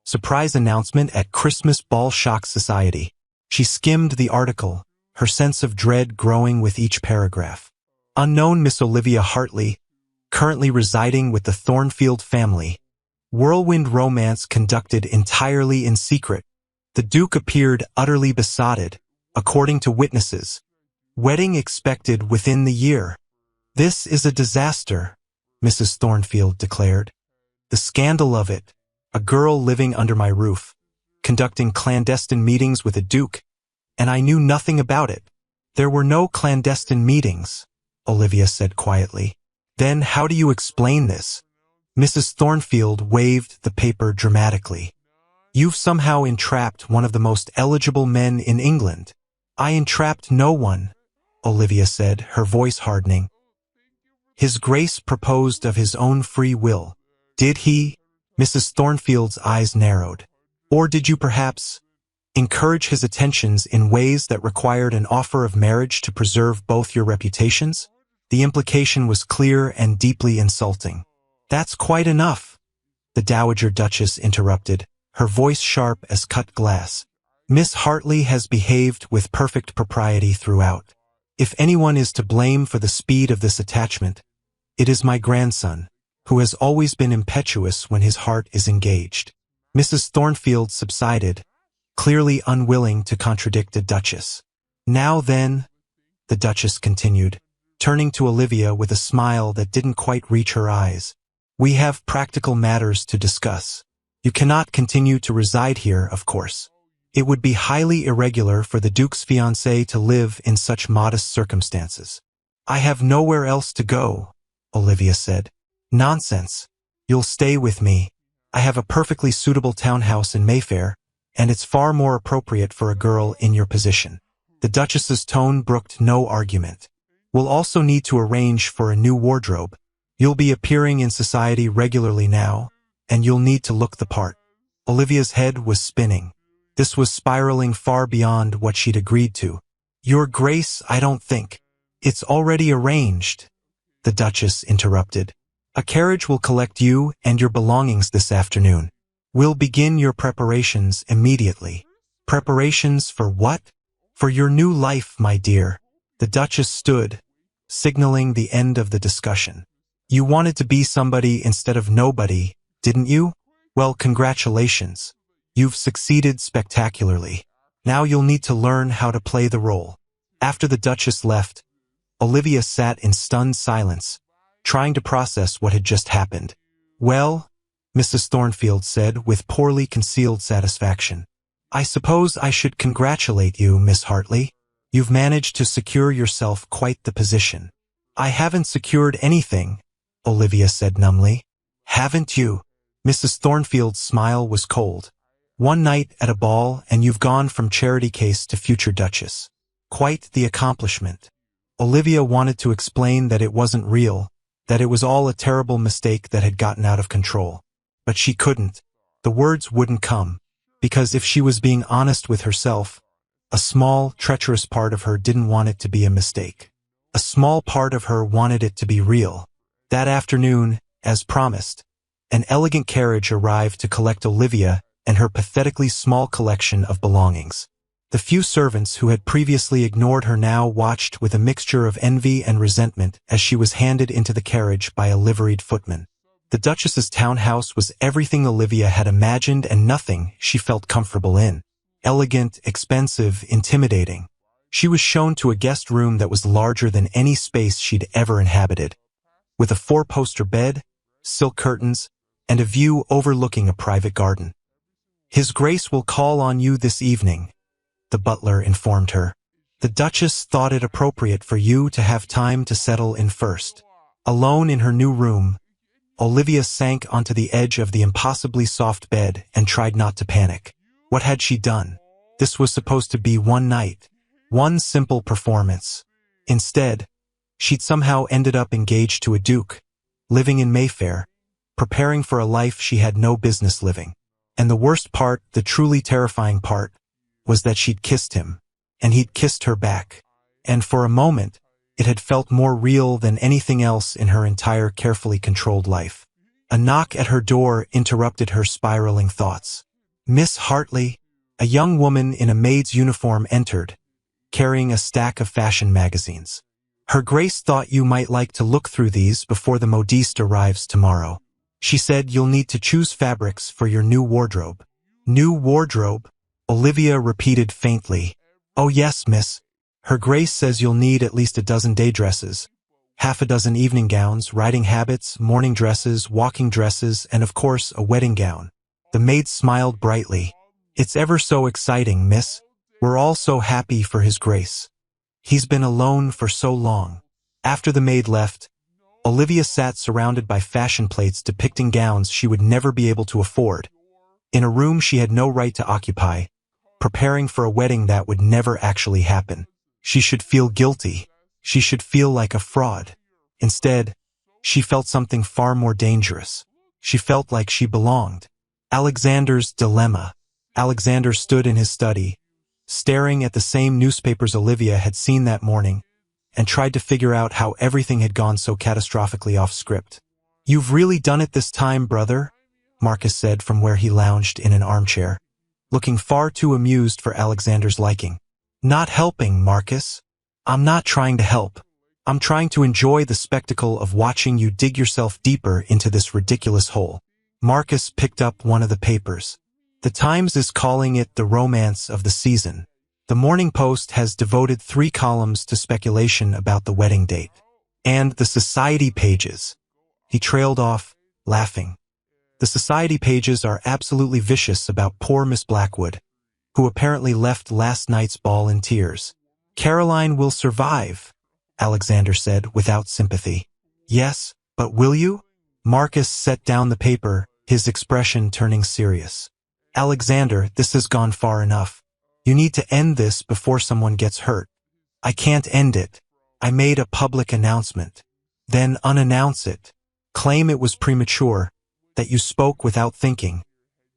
Surprise announcement at Christmas ball shock society." She skimmed the article, her sense of dread growing with each paragraph. "Unknown Miss Olivia Hartley, currently residing with the Thornfield family. Whirlwind romance conducted entirely in secret. The Duke appeared utterly besotted, according to witnesses. Wedding expected within the year." "This is a disaster," Mrs. Thornfield declared. "The scandal of it. A girl living under my roof, conducting clandestine meetings with a duke, and I knew nothing about it." "There were no clandestine meetings," Olivia said quietly. "Then how do you explain this?" Mrs. Thornfield waved the paper dramatically. "You've somehow entrapped one of the most eligible men in England." "I entrapped no one," Olivia said, her voice hardening. "His Grace proposed of his own free will." "Did he?" Mrs. Thornfield's eyes narrowed. "Or did you perhaps encourage his attentions in ways that required an offer of marriage to preserve both your reputations?" The implication was clear and deeply insulting. "That's quite enough," the Dowager Duchess interrupted, her voice sharp as cut glass. "Miss Hartley has behaved with perfect propriety throughout. If anyone is to blame for the speed of this attachment, it is my grandson, who has always been impetuous when his heart is engaged." Mrs. Thornfield subsided, clearly unwilling to contradict a duchess. "Now then," the Duchess continued, turning to Olivia with a smile that didn't quite reach her eyes, "we have practical matters to discuss. You cannot continue to reside here, of course. It would be highly irregular for the Duke's fiancée to live in such modest circumstances." "I have nowhere else to go," Olivia said. "Nonsense. You'll stay with me. I have a perfectly suitable townhouse in Mayfair, and it's far more appropriate for a girl in your position." The Duchess's tone brooked no argument. "We'll also need to arrange for a new wardrobe. You'll be appearing in society regularly now, and you'll need to look the part." Olivia's head was spinning. This was spiraling far beyond what she'd agreed to. "Your Grace, I don't think. It's already arranged," the Duchess interrupted. "A carriage will collect you and your belongings this afternoon. We'll begin your preparations immediately." "Preparations for what?" "For your new life, my dear." The Duchess stood, signaling the end of the discussion. "You wanted to be somebody instead of nobody, didn't you?" Well, congratulations. You've succeeded spectacularly. Now you'll need to learn how to play the role. After the Duchess left, Olivia sat in stunned silence, trying to process what had just happened. Well, Mrs. Thornfield said with poorly concealed satisfaction, I suppose I should congratulate you, Miss Hartley. You've managed to secure yourself quite the position. I haven't secured anything, Olivia said numbly. Haven't you? Mrs. Thornfield's smile was cold. One night at a ball and you've gone from charity case to future Duchess. Quite the accomplishment. Olivia wanted to explain that it wasn't real, that it was all a terrible mistake that had gotten out of control. But she couldn't. The words wouldn't come, because if she was being honest with herself, a small, treacherous part of her didn't want it to be a mistake. A small part of her wanted it to be real. That afternoon, as promised, an elegant carriage arrived to collect Olivia and her pathetically small collection of belongings. The few servants who had previously ignored her now watched with a mixture of envy and resentment as she was handed into the carriage by a liveried footman. The Duchess's townhouse was everything Olivia had imagined and nothing she felt comfortable in. Elegant, expensive, intimidating. She was shown to a guest room that was larger than any space she'd ever inhabited, with a 4-poster bed, silk curtains, and a view overlooking a private garden. His Grace will call on you this evening, the butler informed her. The Duchess thought it appropriate for you to have time to settle in first. Alone in her new room, Olivia sank onto the edge of the impossibly soft bed and tried not to panic. What had she done? This was supposed to be one night, one simple performance. Instead, she'd somehow ended up engaged to a duke, living in Mayfair, preparing for a life she had no business living. And the worst part, the truly terrifying part, was that she'd kissed him, and he'd kissed her back. And for a moment, it had felt more real than anything else in her entire carefully controlled life. A knock at her door interrupted her spiraling thoughts. Miss Hartley, a young woman in a maid's uniform, entered, carrying a stack of fashion magazines. Her Grace thought you might like to look through these before the modiste arrives tomorrow. She said you'll need to choose fabrics for your new wardrobe. New wardrobe? Olivia repeated faintly. Oh yes, miss. Her Grace says you'll need at least a dozen day dresses, half a dozen evening gowns, riding habits, morning dresses, walking dresses, and of course a wedding gown. The maid smiled brightly. It's ever so exciting, miss. We're all so happy for His Grace. He's been alone for so long. After the maid left, Olivia sat surrounded by fashion plates depicting gowns she would never be able to afford, in a room she had no right to occupy, preparing for a wedding that would never actually happen. She should feel guilty. She should feel like a fraud. Instead, she felt something far more dangerous. She felt like she belonged. Alexander's dilemma. Alexander stood in his study, staring at the same newspapers Olivia had seen that morning, and tried to figure out how everything had gone so catastrophically off script. You've really done it this time, brother, Marcus said from where he lounged in an armchair, looking far too amused for Alexander's liking. Not helping, Marcus. I'm not trying to help. I'm trying to enjoy the spectacle of watching you dig yourself deeper into this ridiculous hole. Marcus picked up one of the papers. The Times is calling it the romance of the season. The Morning Post has devoted 3 columns to speculation about the wedding date. And the society pages. He trailed off, laughing. The society pages are absolutely vicious about poor Miss Blackwood, who apparently left last night's ball in tears. Caroline will survive, Alexander said without sympathy. Yes, but will you? Marcus set down the paper, his expression turning serious. Alexander, this has gone far enough. You need to end this before someone gets hurt. I can't end it. I made a public announcement. Then unannounce it. Claim it was premature, that you spoke without thinking,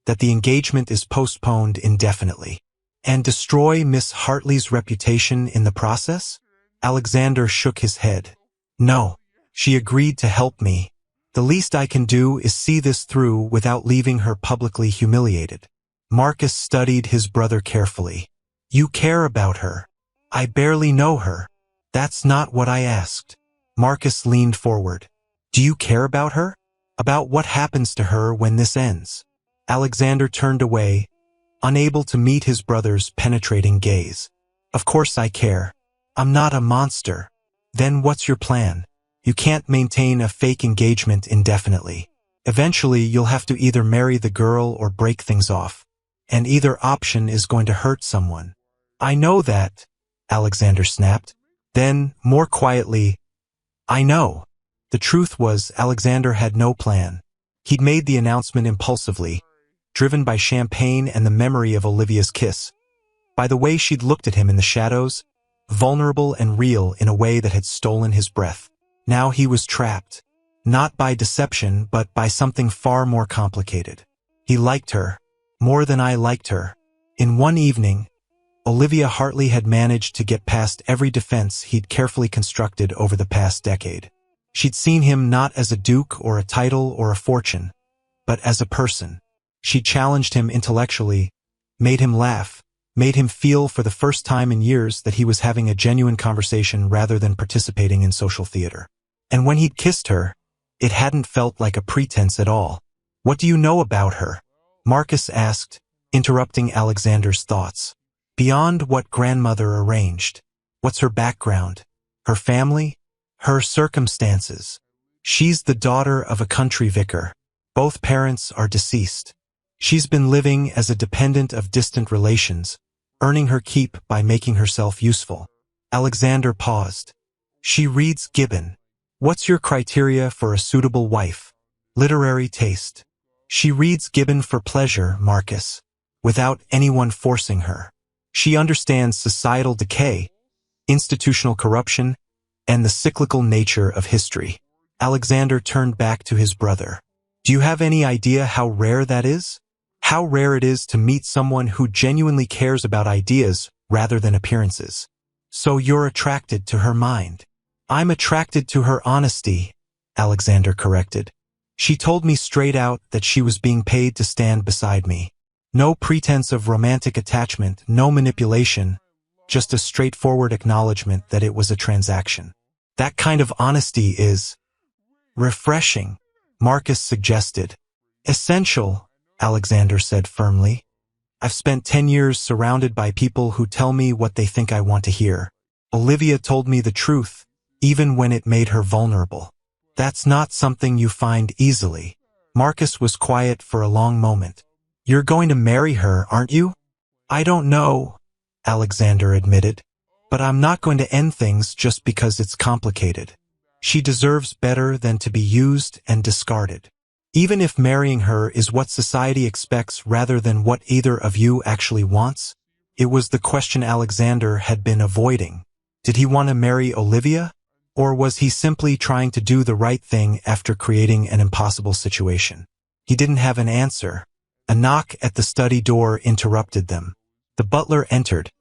that the engagement is postponed indefinitely, and destroy Miss Hartley's reputation in the process? Alexander shook his head. No, she agreed to help me. The least I can do is see this through without leaving her publicly humiliated. Marcus studied his brother carefully. You care about her. I barely know her. That's not what I asked. Marcus leaned forward. Do you care about her? About what happens to her when this ends? Alexander turned away, unable to meet his brother's penetrating gaze. Of course I care. I'm not a monster. Then what's your plan? You can't maintain a fake engagement indefinitely. Eventually you'll have to either marry the girl or break things off. And either option is going to hurt someone. I know that, Alexander snapped. Then, more quietly, I know. The truth was, Alexander had no plan. He'd made the announcement impulsively, driven by champagne and the memory of Olivia's kiss. By the way she'd looked at him in the shadows, vulnerable and real in a way that had stolen his breath. Now he was trapped. Not by deception, but by something far more complicated. He liked her, more than I liked her. In one evening, Olivia Hartley had managed to get past every defense he'd carefully constructed over the past decade. She'd seen him not as a duke or a title or a fortune, but as a person. She challenged him intellectually, made him laugh, made him feel for the first time in years that he was having a genuine conversation rather than participating in social theater. And when he'd kissed her, it hadn't felt like a pretense at all. What do you know about her? Marcus asked, interrupting Alexander's thoughts. Beyond what grandmother arranged. What's her background? Her family? Her circumstances? She's the daughter of a country vicar. Both parents are deceased. She's been living as a dependent of distant relations, earning her keep by making herself useful. Alexander paused. She reads Gibbon. What's your criteria for a suitable wife? Literary taste. She reads Gibbon for pleasure, Marcus, without anyone forcing her. She understands societal decay, institutional corruption, and the cyclical nature of history. Alexander turned back to his brother. Do you have any idea how rare that is? How rare it is to meet someone who genuinely cares about ideas rather than appearances. So you're attracted to her mind. I'm attracted to her honesty, Alexander corrected. She told me straight out that she was being paid to stand beside me. No pretense of romantic attachment, no manipulation, just a straightforward acknowledgement that it was a transaction. That kind of honesty is refreshing, Marcus suggested. Essential, Alexander said firmly. I've spent 10 years surrounded by people who tell me what they think I want to hear. Olivia told me the truth, even when it made her vulnerable. That's not something you find easily. Marcus was quiet for a long moment. You're going to marry her, aren't you? I don't know, Alexander admitted, but I'm not going to end things just because it's complicated. She deserves better than to be used and discarded. Even if marrying her is what society expects rather than what either of you actually wants, it was the question Alexander had been avoiding. Did he want to marry Olivia? Or was he simply trying to do the right thing after creating an impossible situation? He didn't have an answer. A knock at the study door interrupted them. The butler entered,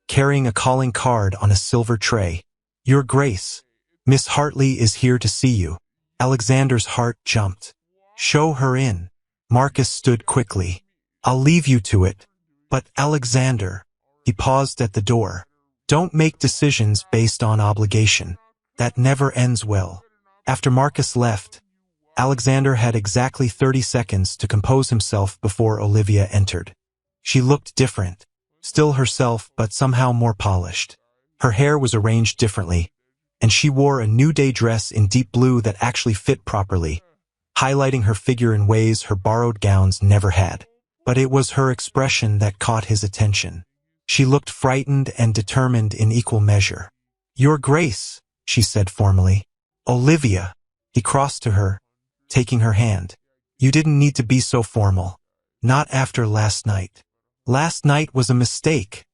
carrying a calling card on a silver tray. Your Grace, Miss Hartley is here to see you. Alexander's heart jumped. Show her in. Marcus stood quickly. I'll leave you to it. But Alexander, he paused at the door. Don't make decisions based on obligation. That never ends well. After Marcus left, Alexander had exactly 30 seconds to compose himself before Olivia entered. She looked different, still herself but somehow more polished. Her hair was arranged differently, and she wore a New Day dress in deep blue that actually fit properly, highlighting her figure in ways her borrowed gowns never had. But it was her expression that caught his attention. She looked frightened and determined in equal measure. Your Grace, she said formally. Olivia. He crossed to her, taking her hand. You didn't need to be so formal. Not after last night. Last night was a mistake,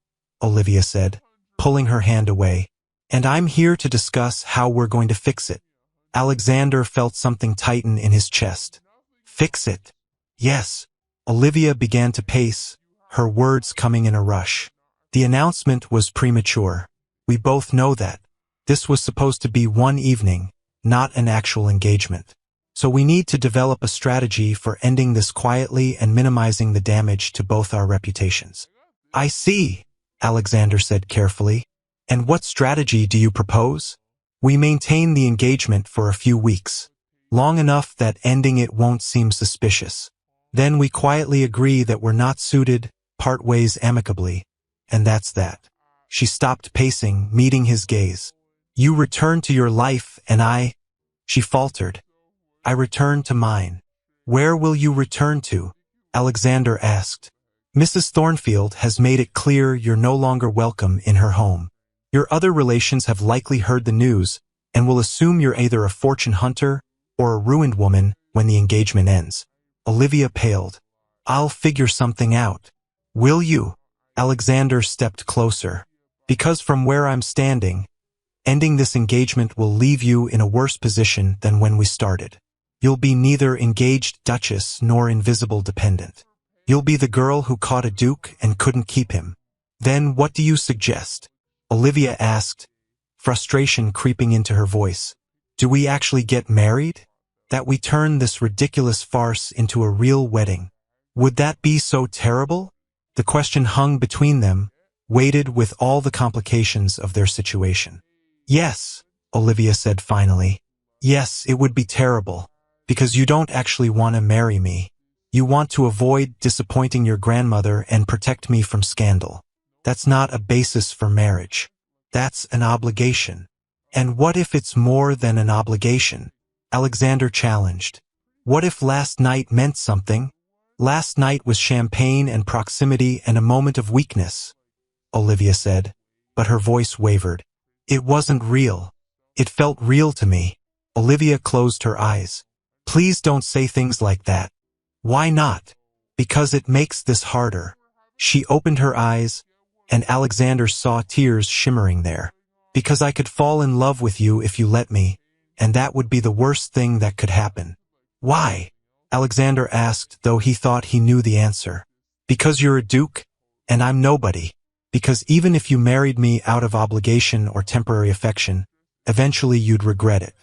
Olivia said, pulling her hand away. And I'm here to discuss how we're going to fix it. Alexander felt something tighten in his chest. Fix it? Yes. Olivia began to pace, her words coming in a rush. The announcement was premature. We both know that. This was supposed to be one evening, not an actual engagement. So we need to develop a strategy for ending this quietly and minimizing the damage to both our reputations. I see, Alexander said carefully. And what strategy do you propose? We maintain the engagement for a few weeks, long enough that ending it won't seem suspicious. Then we quietly agree that we're not suited, part ways amicably, and that's that. She stopped pacing, meeting his gaze. You return to your life and she faltered. I return to mine. Where will you return to? Alexander asked. Mrs. Thornfield has made it clear you're no longer welcome in her home. Your other relations have likely heard the news and will assume you're either a fortune hunter or a ruined woman when the engagement ends. Olivia paled. I'll figure something out. Will you? Alexander stepped closer. Because from where I'm standing, ending this engagement will leave you in a worse position than when we started. You'll be neither engaged Duchess nor invisible dependent. You'll be the girl who caught a duke and couldn't keep him. Then what do you suggest? Olivia asked, frustration creeping into her voice. Do we actually get married? That we turn this ridiculous farce into a real wedding? Would that be so terrible? The question hung between them, weighted with all the complications of their situation. Yes, Olivia said finally. Yes, it would be terrible, because you don't actually want to marry me. You want to avoid disappointing your grandmother and protect me from scandal. That's not a basis for marriage. That's an obligation. And what if it's more than an obligation? Alexander challenged. What if last night meant something? Last night was champagne and proximity and a moment of weakness, Olivia said, but her voice wavered. It wasn't real. It felt real to me. Olivia closed her eyes. Please don't say things like that. Why not? Because it makes this harder. She opened her eyes, and Alexander saw tears shimmering there. Because I could fall in love with you if you let me, and that would be the worst thing that could happen. Why? Alexander asked, though he thought he knew the answer. Because you're a duke, and I'm nobody. Because even if you married me out of obligation or temporary affection, eventually you'd regret it.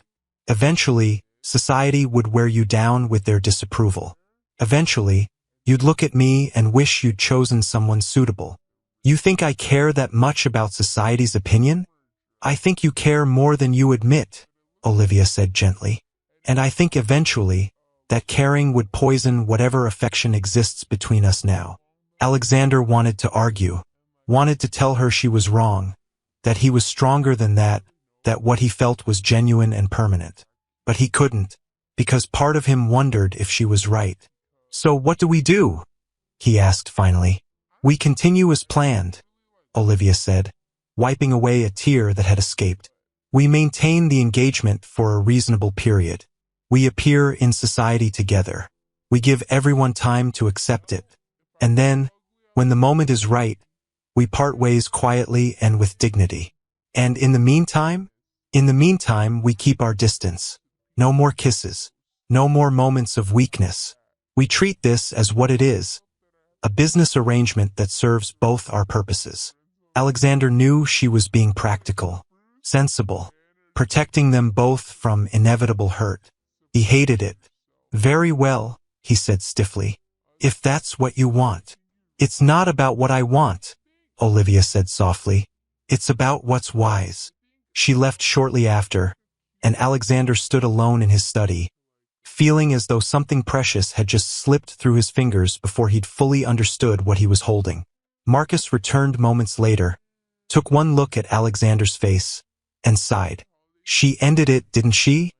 Eventually, society would wear you down with their disapproval. Eventually, you'd look at me and wish you'd chosen someone suitable. You think I care that much about society's opinion? I think you care more than you admit, Olivia said gently. And I think eventually, that caring would poison whatever affection exists between us now. Alexander wanted to argue, wanted to tell her she was wrong, that he was stronger than that what he felt was genuine and permanent. But he couldn't, because part of him wondered if she was right. So what do we do? He asked finally. We continue as planned, Olivia said, wiping away a tear that had escaped. We maintain the engagement for a reasonable period. We appear in society together. We give everyone time to accept it. And then, when the moment is right, we part ways quietly and with dignity. And in the meantime, we keep our distance. No more kisses. No more moments of weakness. We treat this as what it is, a business arrangement that serves both our purposes. Alexander knew she was being practical, sensible, protecting them both from inevitable hurt. He hated it. Very well, he said stiffly. If that's what you want. It's not about what I want, Olivia said softly. It's about what's wise. She left shortly after, and Alexander stood alone in his study, feeling as though something precious had just slipped through his fingers before he'd fully understood what he was holding. Marcus returned moments later, took one look at Alexander's face, and sighed. She ended it, didn't she?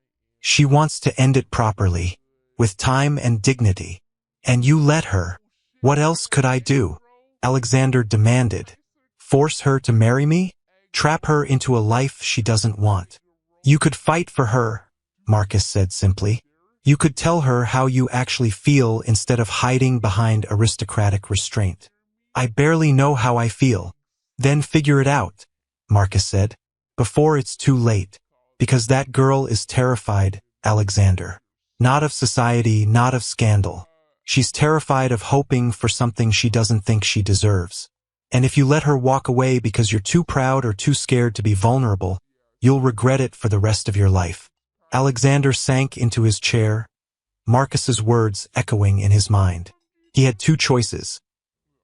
She wants to end it properly, with time and dignity. And you let her. What else could I do? Alexander demanded. Force her to marry me? Trap her into a life she doesn't want. You could fight for her, Marcus said simply. You could tell her how you actually feel instead of hiding behind aristocratic restraint. I barely know how I feel. Then figure it out, Marcus said, before it's too late. Because that girl is terrified, Alexander. Not of society, not of scandal. She's terrified of hoping for something she doesn't think she deserves. And if you let her walk away because you're too proud or too scared to be vulnerable, you'll regret it for the rest of your life. Alexander sank into his chair, Marcus's words echoing in his mind. He had two choices.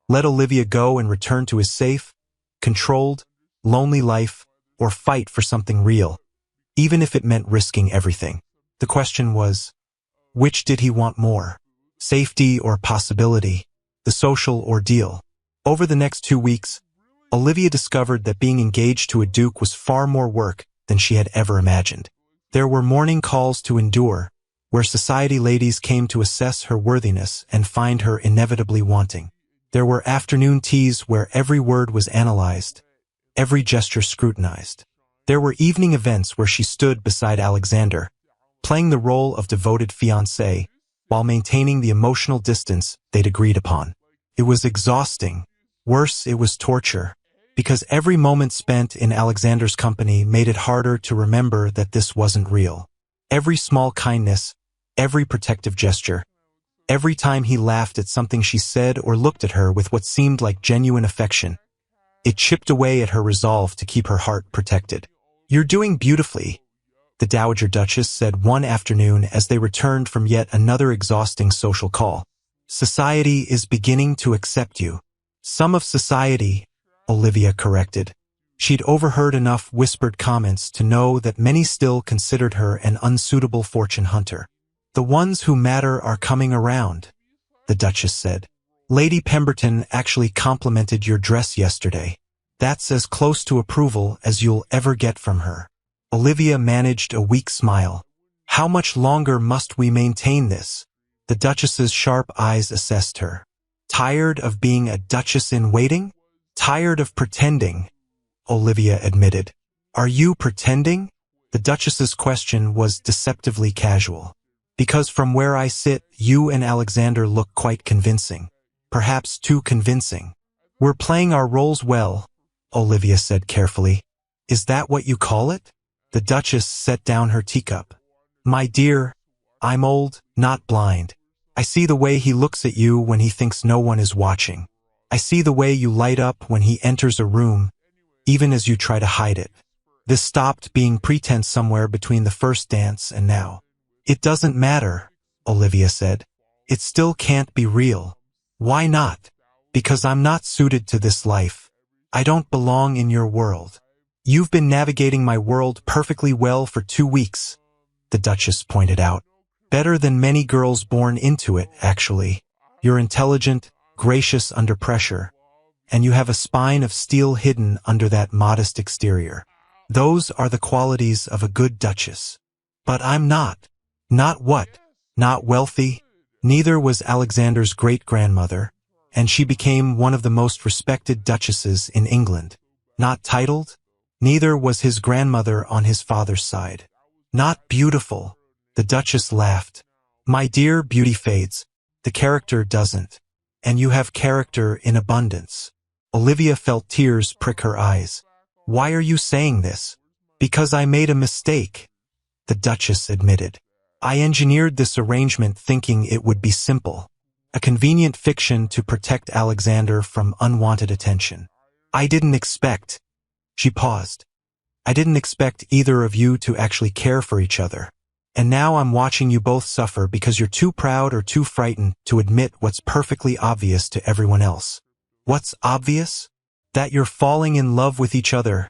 Let Olivia go and return to his safe, controlled, lonely life, or fight for something real, even if it meant risking everything. The question was, which did he want more? safety or possibility, the social ordeal. Over the next 2 weeks, Olivia discovered that being engaged to a duke was far more work than she had ever imagined. There were morning calls to endure, where society ladies came to assess her worthiness and find her inevitably wanting. There were afternoon teas where every word was analyzed, every gesture scrutinized. There were evening events where she stood beside Alexander, playing the role of devoted fiancée, while maintaining the emotional distance they'd agreed upon. It was exhausting. Worse, it was torture, because every moment spent in Alexander's company made it harder to remember that this wasn't real. Every small kindness, every protective gesture, every time he laughed at something she said or looked at her with what seemed like genuine affection, it chipped away at her resolve to keep her heart protected. "You're doing beautifully," the Dowager Duchess said one afternoon as they returned from yet another exhausting social call. "Society is beginning to accept you." "Some of society," Olivia corrected. She'd overheard enough whispered comments to know that many still considered her an unsuitable fortune hunter. "The ones who matter are coming around," the Duchess said. "Lady Pemberton actually complimented your dress yesterday. That's as close to approval as you'll ever get from her." Olivia managed a weak smile. "How much longer must we maintain this?" The Duchess's sharp eyes assessed her. "Tired of being a Duchess in waiting? Tired of pretending?" Olivia admitted. "Are you pretending?" The Duchess's question was deceptively casual. "Because from where I sit, you and Alexander look quite convincing. Perhaps too convincing." "We're playing our roles well," Olivia said carefully. "Is that what you call it?" The Duchess set down her teacup. "My dear, I'm old, not blind. I see the way he looks at you when he thinks no one is watching. I see the way you light up when he enters a room, even as you try to hide it. This stopped being pretense somewhere between the first dance and now." "It doesn't matter," Olivia said. "It still can't be real." "Why not?" "Because I'm not suited to this life. I don't belong in your world." "You've been navigating my world perfectly well for 2 weeks," the Duchess pointed out. "Better than many girls born into it, actually. You're intelligent, gracious under pressure, and you have a spine of steel hidden under that modest exterior. Those are the qualities of a good Duchess. But I'm not." "Not what?" "Not wealthy. Neither was Alexander's great-grandmother, and she became one of the most respected duchesses in England. Not titled? Neither was his grandmother on his father's side. Not beautiful." The Duchess laughed. "My dear, beauty fades. The character doesn't. And you have character in abundance." Olivia felt tears prick her eyes. "Why are you saying this?" "Because I made a mistake," the Duchess admitted. "I engineered this arrangement thinking it would be simple. A convenient fiction to protect Alexander from unwanted attention. I didn't expect—" She paused. "I didn't expect either of you to actually care for each other. And now I'm watching you both suffer because you're too proud or too frightened to admit what's perfectly obvious to everyone else." "What's obvious?" "That you're falling in love with each other,"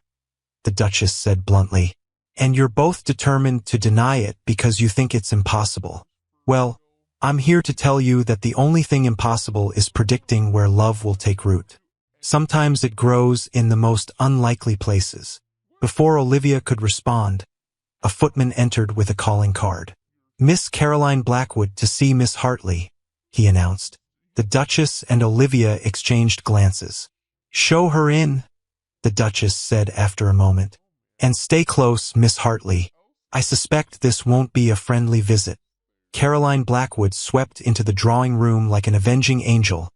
the Duchess said bluntly. "And you're both determined to deny it because you think it's impossible. Well, I'm here to tell you that the only thing impossible is predicting where love will take root. Sometimes it grows in the most unlikely places." Before Olivia could respond, a footman entered with a calling card. "Miss Caroline Blackwood to see Miss Hartley," he announced. The Duchess and Olivia exchanged glances. "Show her in," the Duchess said after a moment. "And stay close, Miss Hartley. I suspect this won't be a friendly visit." Caroline Blackwood swept into the drawing room like an avenging angel,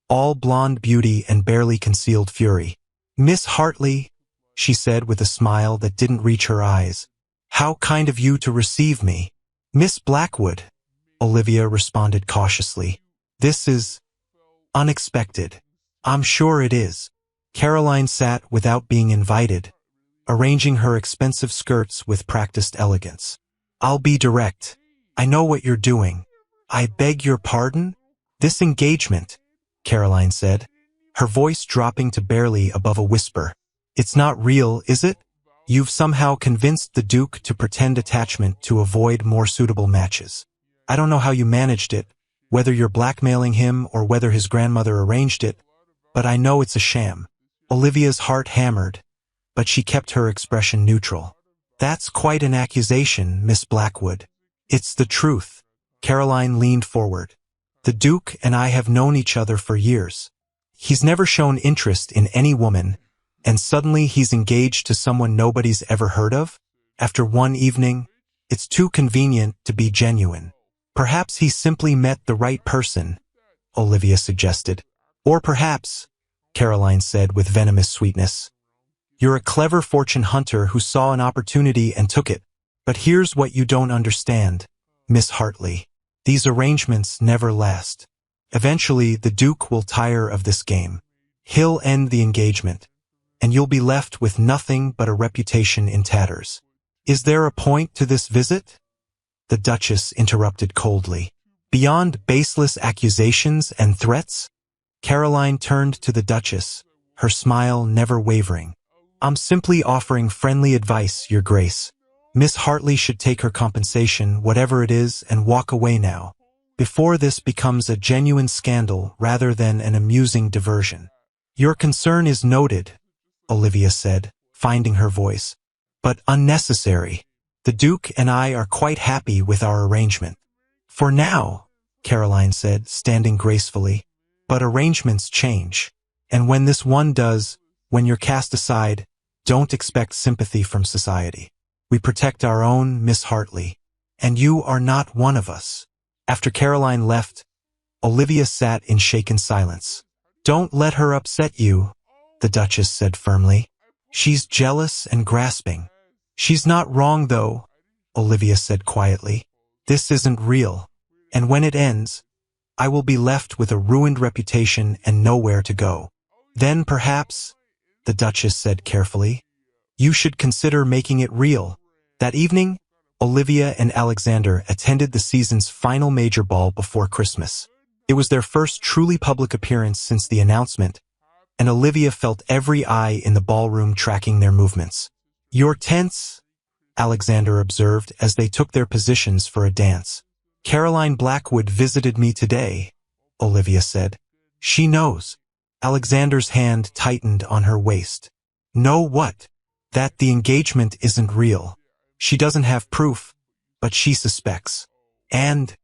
all blonde beauty and barely concealed fury. "Miss Hartley," she said with a smile that didn't reach her eyes. "How kind of you to receive me." "Miss Blackwood," Olivia responded cautiously. "This is unexpected." "I'm sure it is." Caroline sat without being invited, arranging her expensive skirts with practiced elegance. "I'll be direct. I know what you're doing." "I beg your pardon?" "This engagement," Caroline said, her voice dropping to barely above a whisper. "It's not real, is it? You've somehow convinced the Duke to pretend attachment to avoid more suitable matches. I don't know how you managed it, whether you're blackmailing him or whether his grandmother arranged it, but I know it's a sham." Olivia's heart hammered, but she kept her expression neutral. "That's quite an accusation, Miss Blackwood." "It's the truth." Caroline leaned forward. "The Duke and I have known each other for years. He's never shown interest in any woman, and suddenly he's engaged to someone nobody's ever heard of? After one evening? It's too convenient to be genuine." "Perhaps he simply met the right person," Olivia suggested. "Or perhaps," Caroline said with venomous sweetness, "you're a clever fortune hunter who saw an opportunity and took it. But here's what you don't understand, Miss Hartley. These arrangements never last. Eventually, the Duke will tire of this game. He'll end the engagement, and you'll be left with nothing but a reputation in tatters." "Is there a point to this visit?" the Duchess interrupted coldly. "Beyond baseless accusations and threats?" Caroline turned to the Duchess, her smile never wavering. "I'm simply offering friendly advice, Your Grace. Miss Hartley should take her compensation, whatever it is, and walk away now, before this becomes a genuine scandal rather than an amusing diversion." "Your concern is noted," Olivia said, finding her voice, "but unnecessary. The Duke and I are quite happy with our arrangement." "For now," Caroline said, standing gracefully, "but arrangements change. And when this one does, when you're cast aside, don't expect sympathy from society. We protect our own, Miss Hartley, and you are not one of us." After Caroline left, Olivia sat in shaken silence. "Don't let her upset you," the Duchess said firmly. "She's jealous and grasping." "She's not wrong, though," Olivia said quietly. "This isn't real, and when it ends, I will be left with a ruined reputation and nowhere to go. Then perhaps," the Duchess said carefully, "you should consider making it real." That evening, Olivia and Alexander attended the season's final major ball before Christmas. It was their first truly public appearance since the announcement, and Olivia felt every eye in the ballroom tracking their movements. "You're tense," Alexander observed as they took their positions for a dance. "Caroline Blackwood visited me today," Olivia said. "She knows." Alexander's hand tightened on her waist. "Know what?" "That the engagement isn't real. She doesn't have proof, but she suspects. And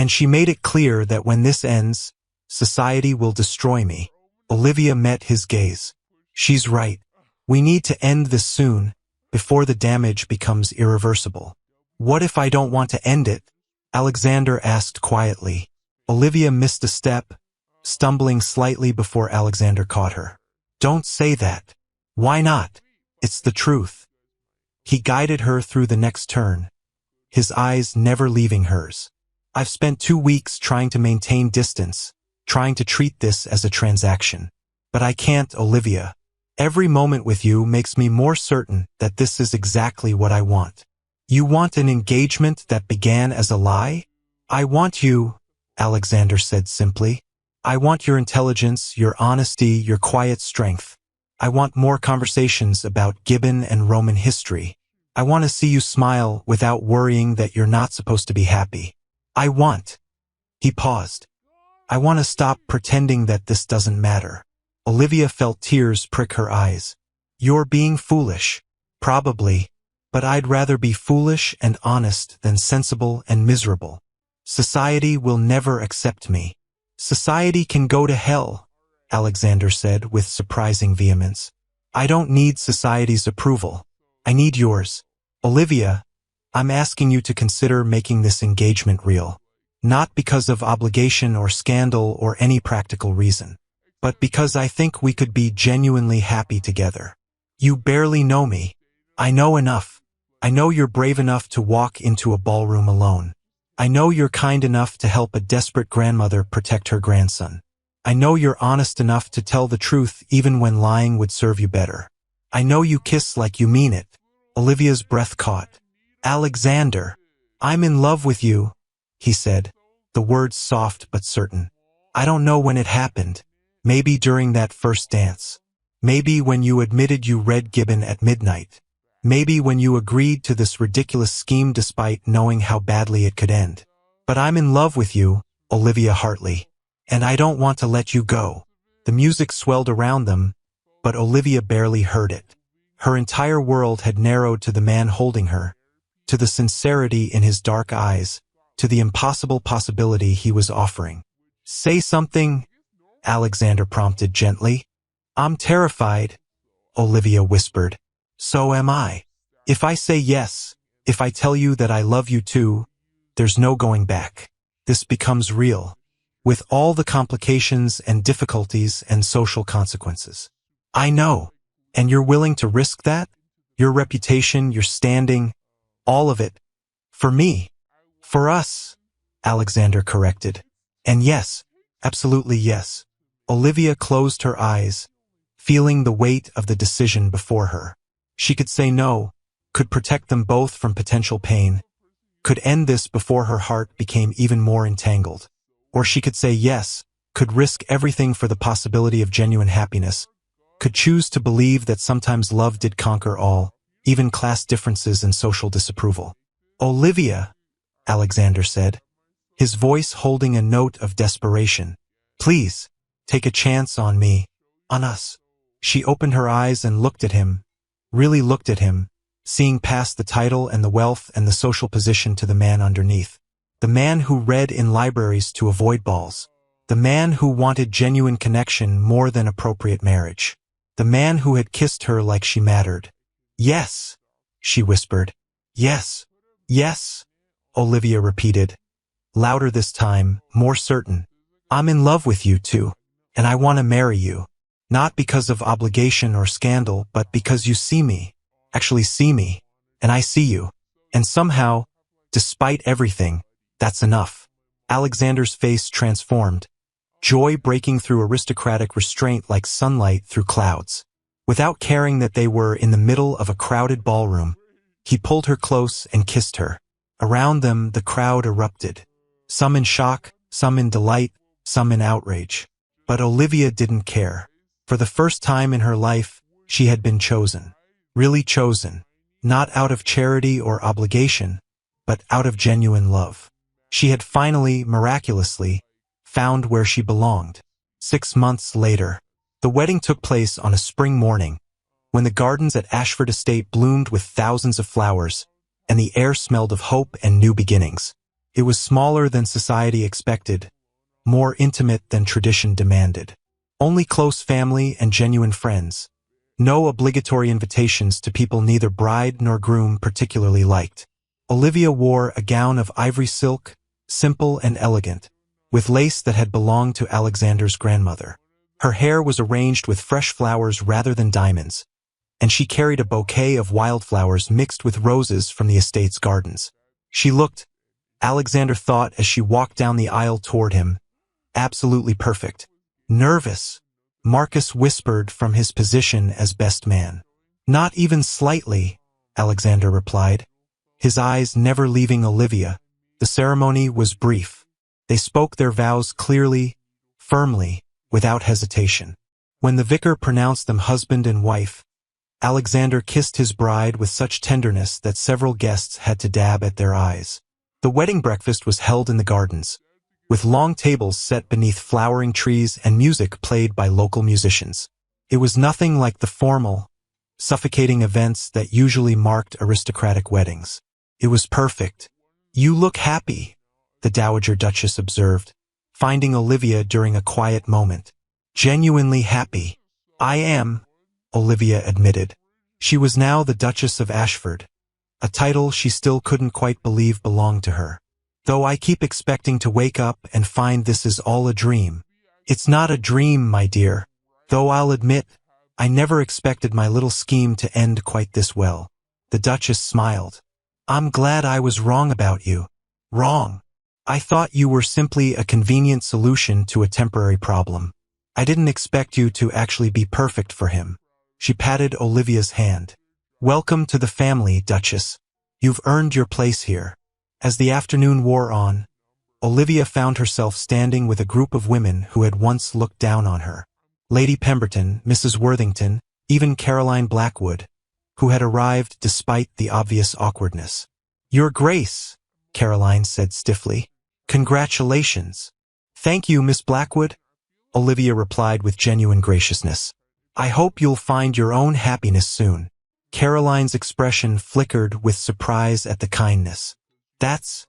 she made it clear that when this ends, society will destroy me." Olivia met his gaze. "She's right. We need to end this soon, before the damage becomes irreversible." "What if I don't want to end it?" Alexander asked quietly. Olivia missed a step, stumbling slightly before Alexander caught her. "Don't say that." "Why not? It's the truth." He guided her through the next turn, his eyes never leaving hers. "I've spent 2 weeks trying to maintain distance, trying to treat this as a transaction. But I can't, Olivia. Every moment with you makes me more certain that this is exactly what I want." "You want an engagement that began as a lie?" "I want you," Alexander said simply. "I want your intelligence, your honesty, your quiet strength. I want more conversations about Gibbon and Roman history. I want to see you smile without worrying that you're not supposed to be happy. I want—" He paused. "I want to stop pretending that this doesn't matter." Olivia felt tears prick her eyes. "You're being foolish." "Probably, but I'd rather be foolish and honest than sensible and miserable. Society will never accept me." "Society can go to hell," Alexander said with surprising vehemence. "I don't need society's approval. I need yours. Olivia, I'm asking you to consider making this engagement real. Not because of obligation or scandal or any practical reason, but because I think we could be genuinely happy together. You barely know me. I know enough. I know you're brave enough to walk into a ballroom alone. I know you're kind enough to help a desperate grandmother protect her grandson. I know you're honest enough to tell the truth even when lying would serve you better. I know you kiss like you mean it." Olivia's breath caught. "Alexander, I'm in love with you," he said, the words soft but certain. "I don't know when it happened. Maybe during that first dance. Maybe when you admitted you read Gibbon at midnight. Maybe when you agreed to this ridiculous scheme despite knowing how badly it could end. But I'm in love with you, Olivia Hartley. And I don't want to let you go. The music swelled around them, but Olivia barely heard it. Her entire world had narrowed to the man holding her, to the sincerity in his dark eyes, to the impossible possibility he was offering. Say something, Alexander prompted gently. I'm terrified, Olivia whispered. So am I. If I say yes, if I tell you that I love you too, there's no going back. This becomes real, with all the complications and difficulties and social consequences. I know. And you're willing to risk that? Your reputation, your standing, all of it. For me. For us, Alexander corrected. And yes, absolutely yes. Olivia closed her eyes, feeling the weight of the decision before her. She could say no, could protect them both from potential pain, could end this before her heart became even more entangled. Or she could say yes, could risk everything for the possibility of genuine happiness, could choose to believe that sometimes love did conquer all, even class differences and social disapproval. Olivia, Alexander said, his voice holding a note of desperation. Please, take a chance on me, on us. She opened her eyes and looked at him, really looked at him, seeing past the title and the wealth and the social position to the man underneath. The man who read in libraries to avoid balls. The man who wanted genuine connection more than appropriate marriage. The man who had kissed her like she mattered. Yes, she whispered. Yes, yes, Olivia repeated. Louder this time, more certain. I'm in love with you too, and I want to marry you. Not because of obligation or scandal, but because you see me, actually see me, and I see you. And somehow, despite everything, that's enough. Alexander's face transformed, joy breaking through aristocratic restraint like sunlight through clouds. Without caring that they were in the middle of a crowded ballroom, he pulled her close and kissed her. Around them, the crowd erupted. Some in shock, some in delight, some in outrage. But Olivia didn't care. For the first time in her life, she had been chosen. Really chosen. Not out of charity or obligation, but out of genuine love. She had finally, miraculously, found where she belonged. 6 months later, the wedding took place on a spring morning, when the gardens at Ashford Estate bloomed with thousands of flowers, and the air smelled of hope and new beginnings. It was smaller than society expected, more intimate than tradition demanded. Only close family and genuine friends. No obligatory invitations to people neither bride nor groom particularly liked. Olivia wore a gown of ivory silk, simple and elegant, with lace that had belonged to Alexander's grandmother. Her hair was arranged with fresh flowers rather than diamonds, and she carried a bouquet of wildflowers mixed with roses from the estate's gardens. She looked, Alexander thought as she walked down the aisle toward him, absolutely perfect. Nervous, Marcus whispered from his position as best man. Not even slightly, Alexander replied, his eyes never leaving Olivia. The ceremony was brief. They spoke their vows clearly, firmly, without hesitation. When the vicar pronounced them husband and wife, Alexander kissed his bride with such tenderness that several guests had to dab at their eyes. The wedding breakfast was held in the gardens, with long tables set beneath flowering trees and music played by local musicians. It was nothing like the formal, suffocating events that usually marked aristocratic weddings. It was perfect. You look happy, the Dowager Duchess observed, finding Olivia during a quiet moment. Genuinely happy. I am, Olivia admitted. She was now the Duchess of Ashford, a title she still couldn't quite believe belonged to her. Though I keep expecting to wake up and find this is all a dream. It's not a dream, my dear, though I'll admit, I never expected my little scheme to end quite this well. The Duchess smiled. I'm glad I was wrong about you. Wrong. I thought you were simply a convenient solution to a temporary problem. I didn't expect you to actually be perfect for him. She patted Olivia's hand. Welcome to the family, Duchess. You've earned your place here. As the afternoon wore on, Olivia found herself standing with a group of women who had once looked down on her. Lady Pemberton, Mrs. Worthington, even Caroline Blackwood, who had arrived despite the obvious awkwardness. Your Grace, Caroline said stiffly. Congratulations. "Thank you, Miss Blackwood," Olivia replied with genuine graciousness. "I hope you'll find your own happiness soon." Caroline's expression flickered with surprise at the kindness. "That's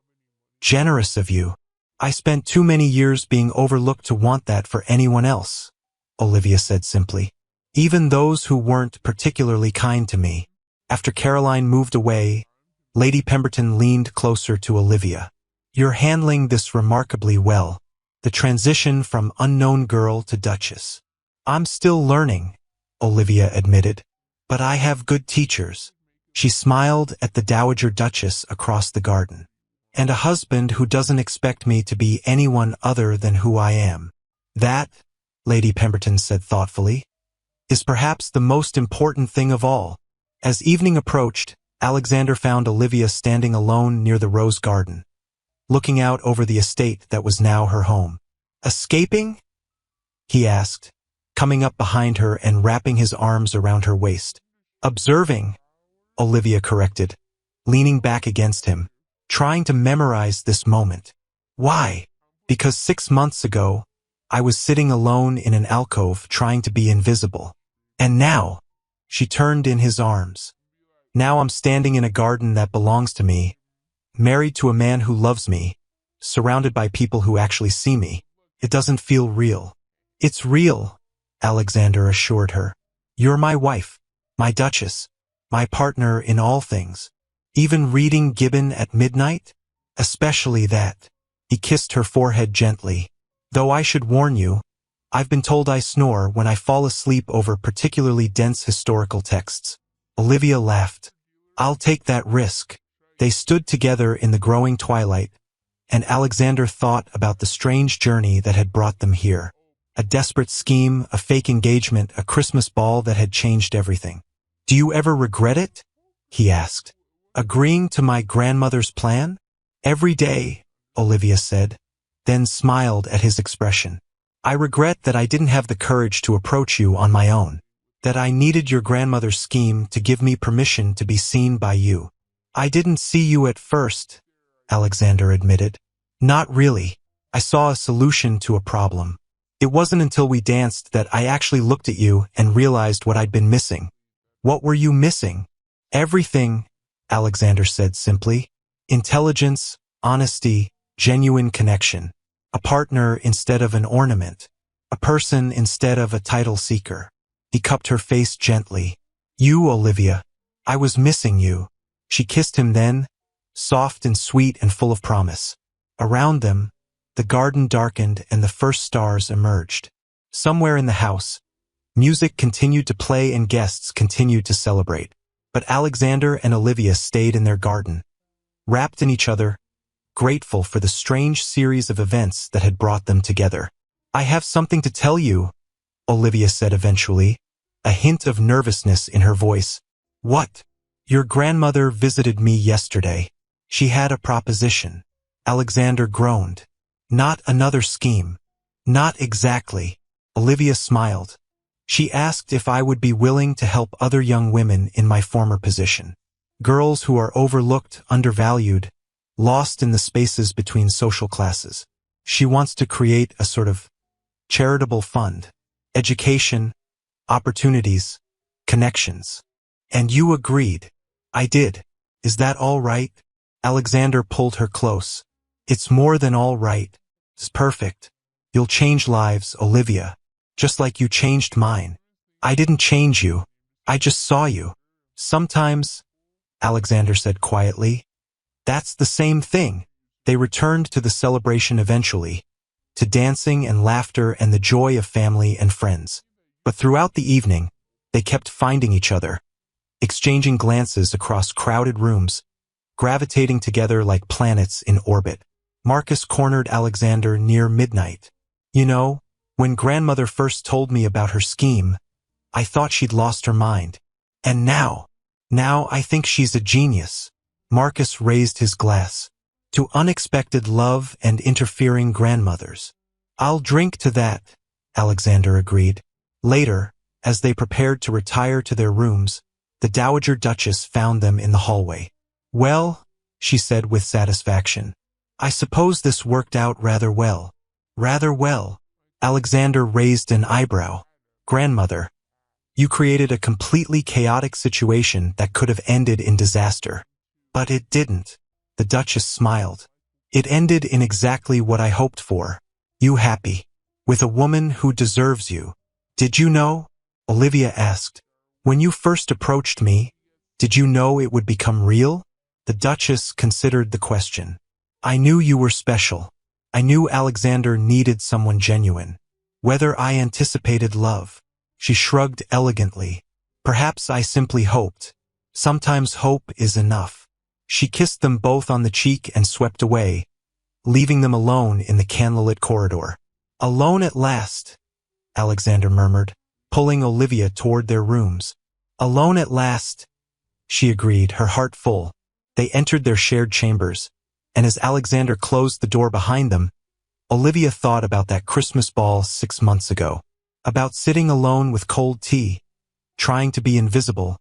generous of you. I spent too many years being overlooked to want that for anyone else," Olivia said simply. "Even those who weren't particularly kind to me." After Caroline moved away, Lady Pemberton leaned closer to Olivia. "You're handling this remarkably well. The transition from unknown girl to Duchess." "I'm still learning," Olivia admitted, "but I have good teachers." She smiled at the Dowager Duchess across the garden. "And a husband who doesn't expect me to be anyone other than who I am. That," Lady Pemberton said thoughtfully, "is perhaps the most important thing of all." As evening approached, Alexander found Olivia standing alone near the rose garden, looking out over the estate that was now her home. "Escaping?" he asked, coming up behind her and wrapping his arms around her waist. "Observing," Olivia corrected, leaning back against him, trying to memorize this moment. "Why?" "Because 6 months ago, I was sitting alone in an alcove trying to be invisible. And now," she turned in his arms, "now I'm standing in a garden that belongs to me, married to a man who loves me, surrounded by people who actually see me. It doesn't feel real." "It's real," Alexander assured her. "You're my wife, my Duchess, my partner in all things. Even reading Gibbon at midnight? Especially that." He kissed her forehead gently. "Though I should warn you, I've been told I snore when I fall asleep over particularly dense historical texts." Olivia laughed. "I'll take that risk." They stood together in the growing twilight, and Alexander thought about the strange journey that had brought them here. A desperate scheme, a fake engagement, a Christmas ball that had changed everything. "Do you ever regret it?" he asked. "Agreeing to my grandmother's plan?" "Every day," Olivia said, then smiled at his expression. "I regret that I didn't have the courage to approach you on my own, that I needed your grandmother's scheme to give me permission to be seen by you." "I didn't see you at first," Alexander admitted. "Not really. I saw a solution to a problem. It wasn't until we danced that I actually looked at you and realized what I'd been missing." "What were you missing?" "Everything," Alexander said simply. "Intelligence, honesty, genuine connection. A partner instead of an ornament. A person instead of a title seeker." He cupped her face gently. "You, Olivia. I was missing you." She kissed him then, soft and sweet and full of promise. Around them, the garden darkened and the first stars emerged. Somewhere in the house, music continued to play and guests continued to celebrate. But Alexander and Olivia stayed in their garden, wrapped in each other, grateful for the strange series of events that had brought them together. "I have something to tell you," Olivia said eventually, a hint of nervousness in her voice. "What?" "Your grandmother visited me yesterday. She had a proposition." Alexander groaned. "Not another scheme." "Not exactly." Olivia smiled. "She asked if I would be willing to help other young women in my former position. Girls who are overlooked, undervalued, lost in the spaces between social classes. She wants to create a sort of charitable fund. Education, opportunities, connections." "And you agreed?" "I did. Is that all right?" Alexander pulled her close. "It's more than all right. It's perfect. You'll change lives, Olivia, just like you changed mine." "I didn't change you. I just saw you." "Sometimes," Alexander said quietly. "That's the same thing." They returned to the celebration eventually, to dancing and laughter and the joy of family and friends. But throughout the evening, they kept finding each other, exchanging glances across crowded rooms, gravitating together like planets in orbit. Marcus cornered Alexander near midnight. "You know, when grandmother first told me about her scheme, I thought she'd lost her mind. And now I think she's a genius." Marcus raised his glass. "To unexpected love and interfering grandmothers." "I'll drink to that," Alexander agreed. Later, as they prepared to retire to their rooms, the Dowager Duchess found them in the hallway. "Well," she said with satisfaction, "I suppose this worked out rather well." Rather well. Alexander raised an eyebrow. Grandmother, you created a completely chaotic situation that could have ended in disaster. But it didn't. The Duchess smiled. It ended in exactly what I hoped for. You happy. With a woman who deserves you. Did you know? Olivia asked. When you first approached me, did you know it would become real? The Duchess considered the question. I knew you were special. I knew Alexander needed someone genuine. Whether I anticipated love. She shrugged elegantly. Perhaps I simply hoped. Sometimes hope is enough. She kissed them both on the cheek and swept away, leaving them alone in the candlelit corridor. Alone at last, Alexander murmured, pulling Olivia toward their rooms. Alone at last, she agreed, her heart full. They entered their shared chambers, and as Alexander closed the door behind them, Olivia thought about that Christmas ball 6 months ago. About sitting alone with cold tea, trying to be invisible,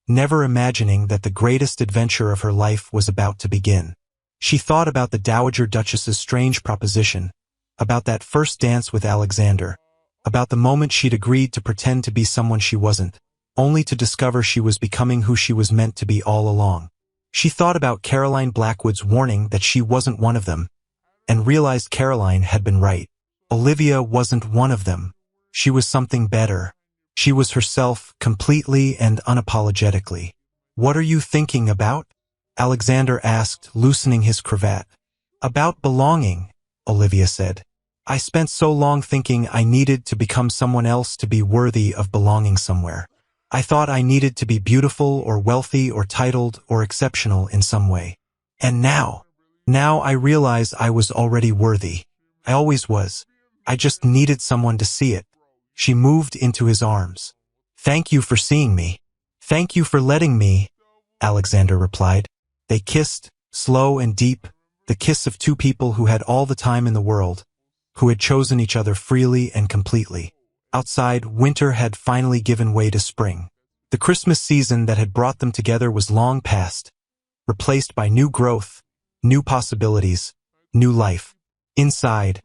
never imagining that the greatest adventure of her life was about to begin. She thought about the Dowager Duchess's strange proposition, about that first dance with Alexander, about the moment she'd agreed to pretend to be someone she wasn't, only to discover she was becoming who she was meant to be all along. She thought about Caroline Blackwood's warning that she wasn't one of them, and realized Caroline had been right. Olivia wasn't one of them. She was something better. She was herself, completely and unapologetically. What are you thinking about? Alexander asked, loosening his cravat. About belonging, Olivia said. I spent so long thinking I needed to become someone else to be worthy of belonging somewhere. I thought I needed to be beautiful or wealthy or titled or exceptional in some way. And now I realize I was already worthy. I always was. I just needed someone to see it. She moved into his arms. Thank you for seeing me. Thank you for letting me, Alexander replied. They kissed, slow and deep, the kiss of two people who had all the time in the world, who had chosen each other freely and completely. Outside, winter had finally given way to spring. The Christmas season that had brought them together was long past, replaced by new growth, new possibilities, new life. Inside,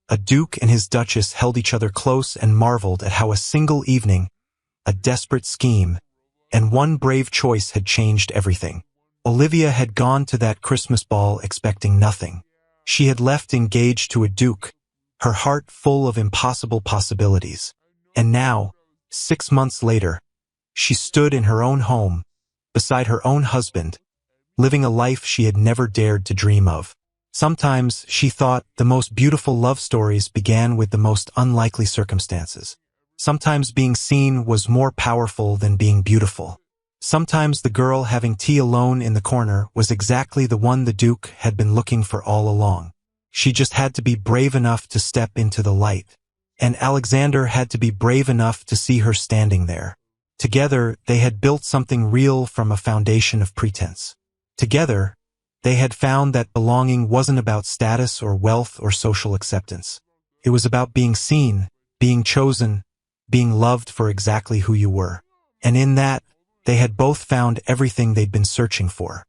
a duke and his duchess held each other close and marveled at how a single evening, a desperate scheme, and one brave choice had changed everything. Olivia had gone to that Christmas ball expecting nothing. She had left engaged to a duke, her heart full of impossible possibilities. And now, 6 months later, she stood in her own home, beside her own husband, living a life she had never dared to dream of. Sometimes, she thought, the most beautiful love stories began with the most unlikely circumstances. Sometimes being seen was more powerful than being beautiful. Sometimes the girl having tea alone in the corner was exactly the one the Duke had been looking for all along. She just had to be brave enough to step into the light. And Alexander had to be brave enough to see her standing there. Together, they had built something real from a foundation of pretense. Together, they had found that belonging wasn't about status or wealth or social acceptance. It was about being seen, being chosen, being loved for exactly who you were. And in that, they had both found everything they'd been searching for.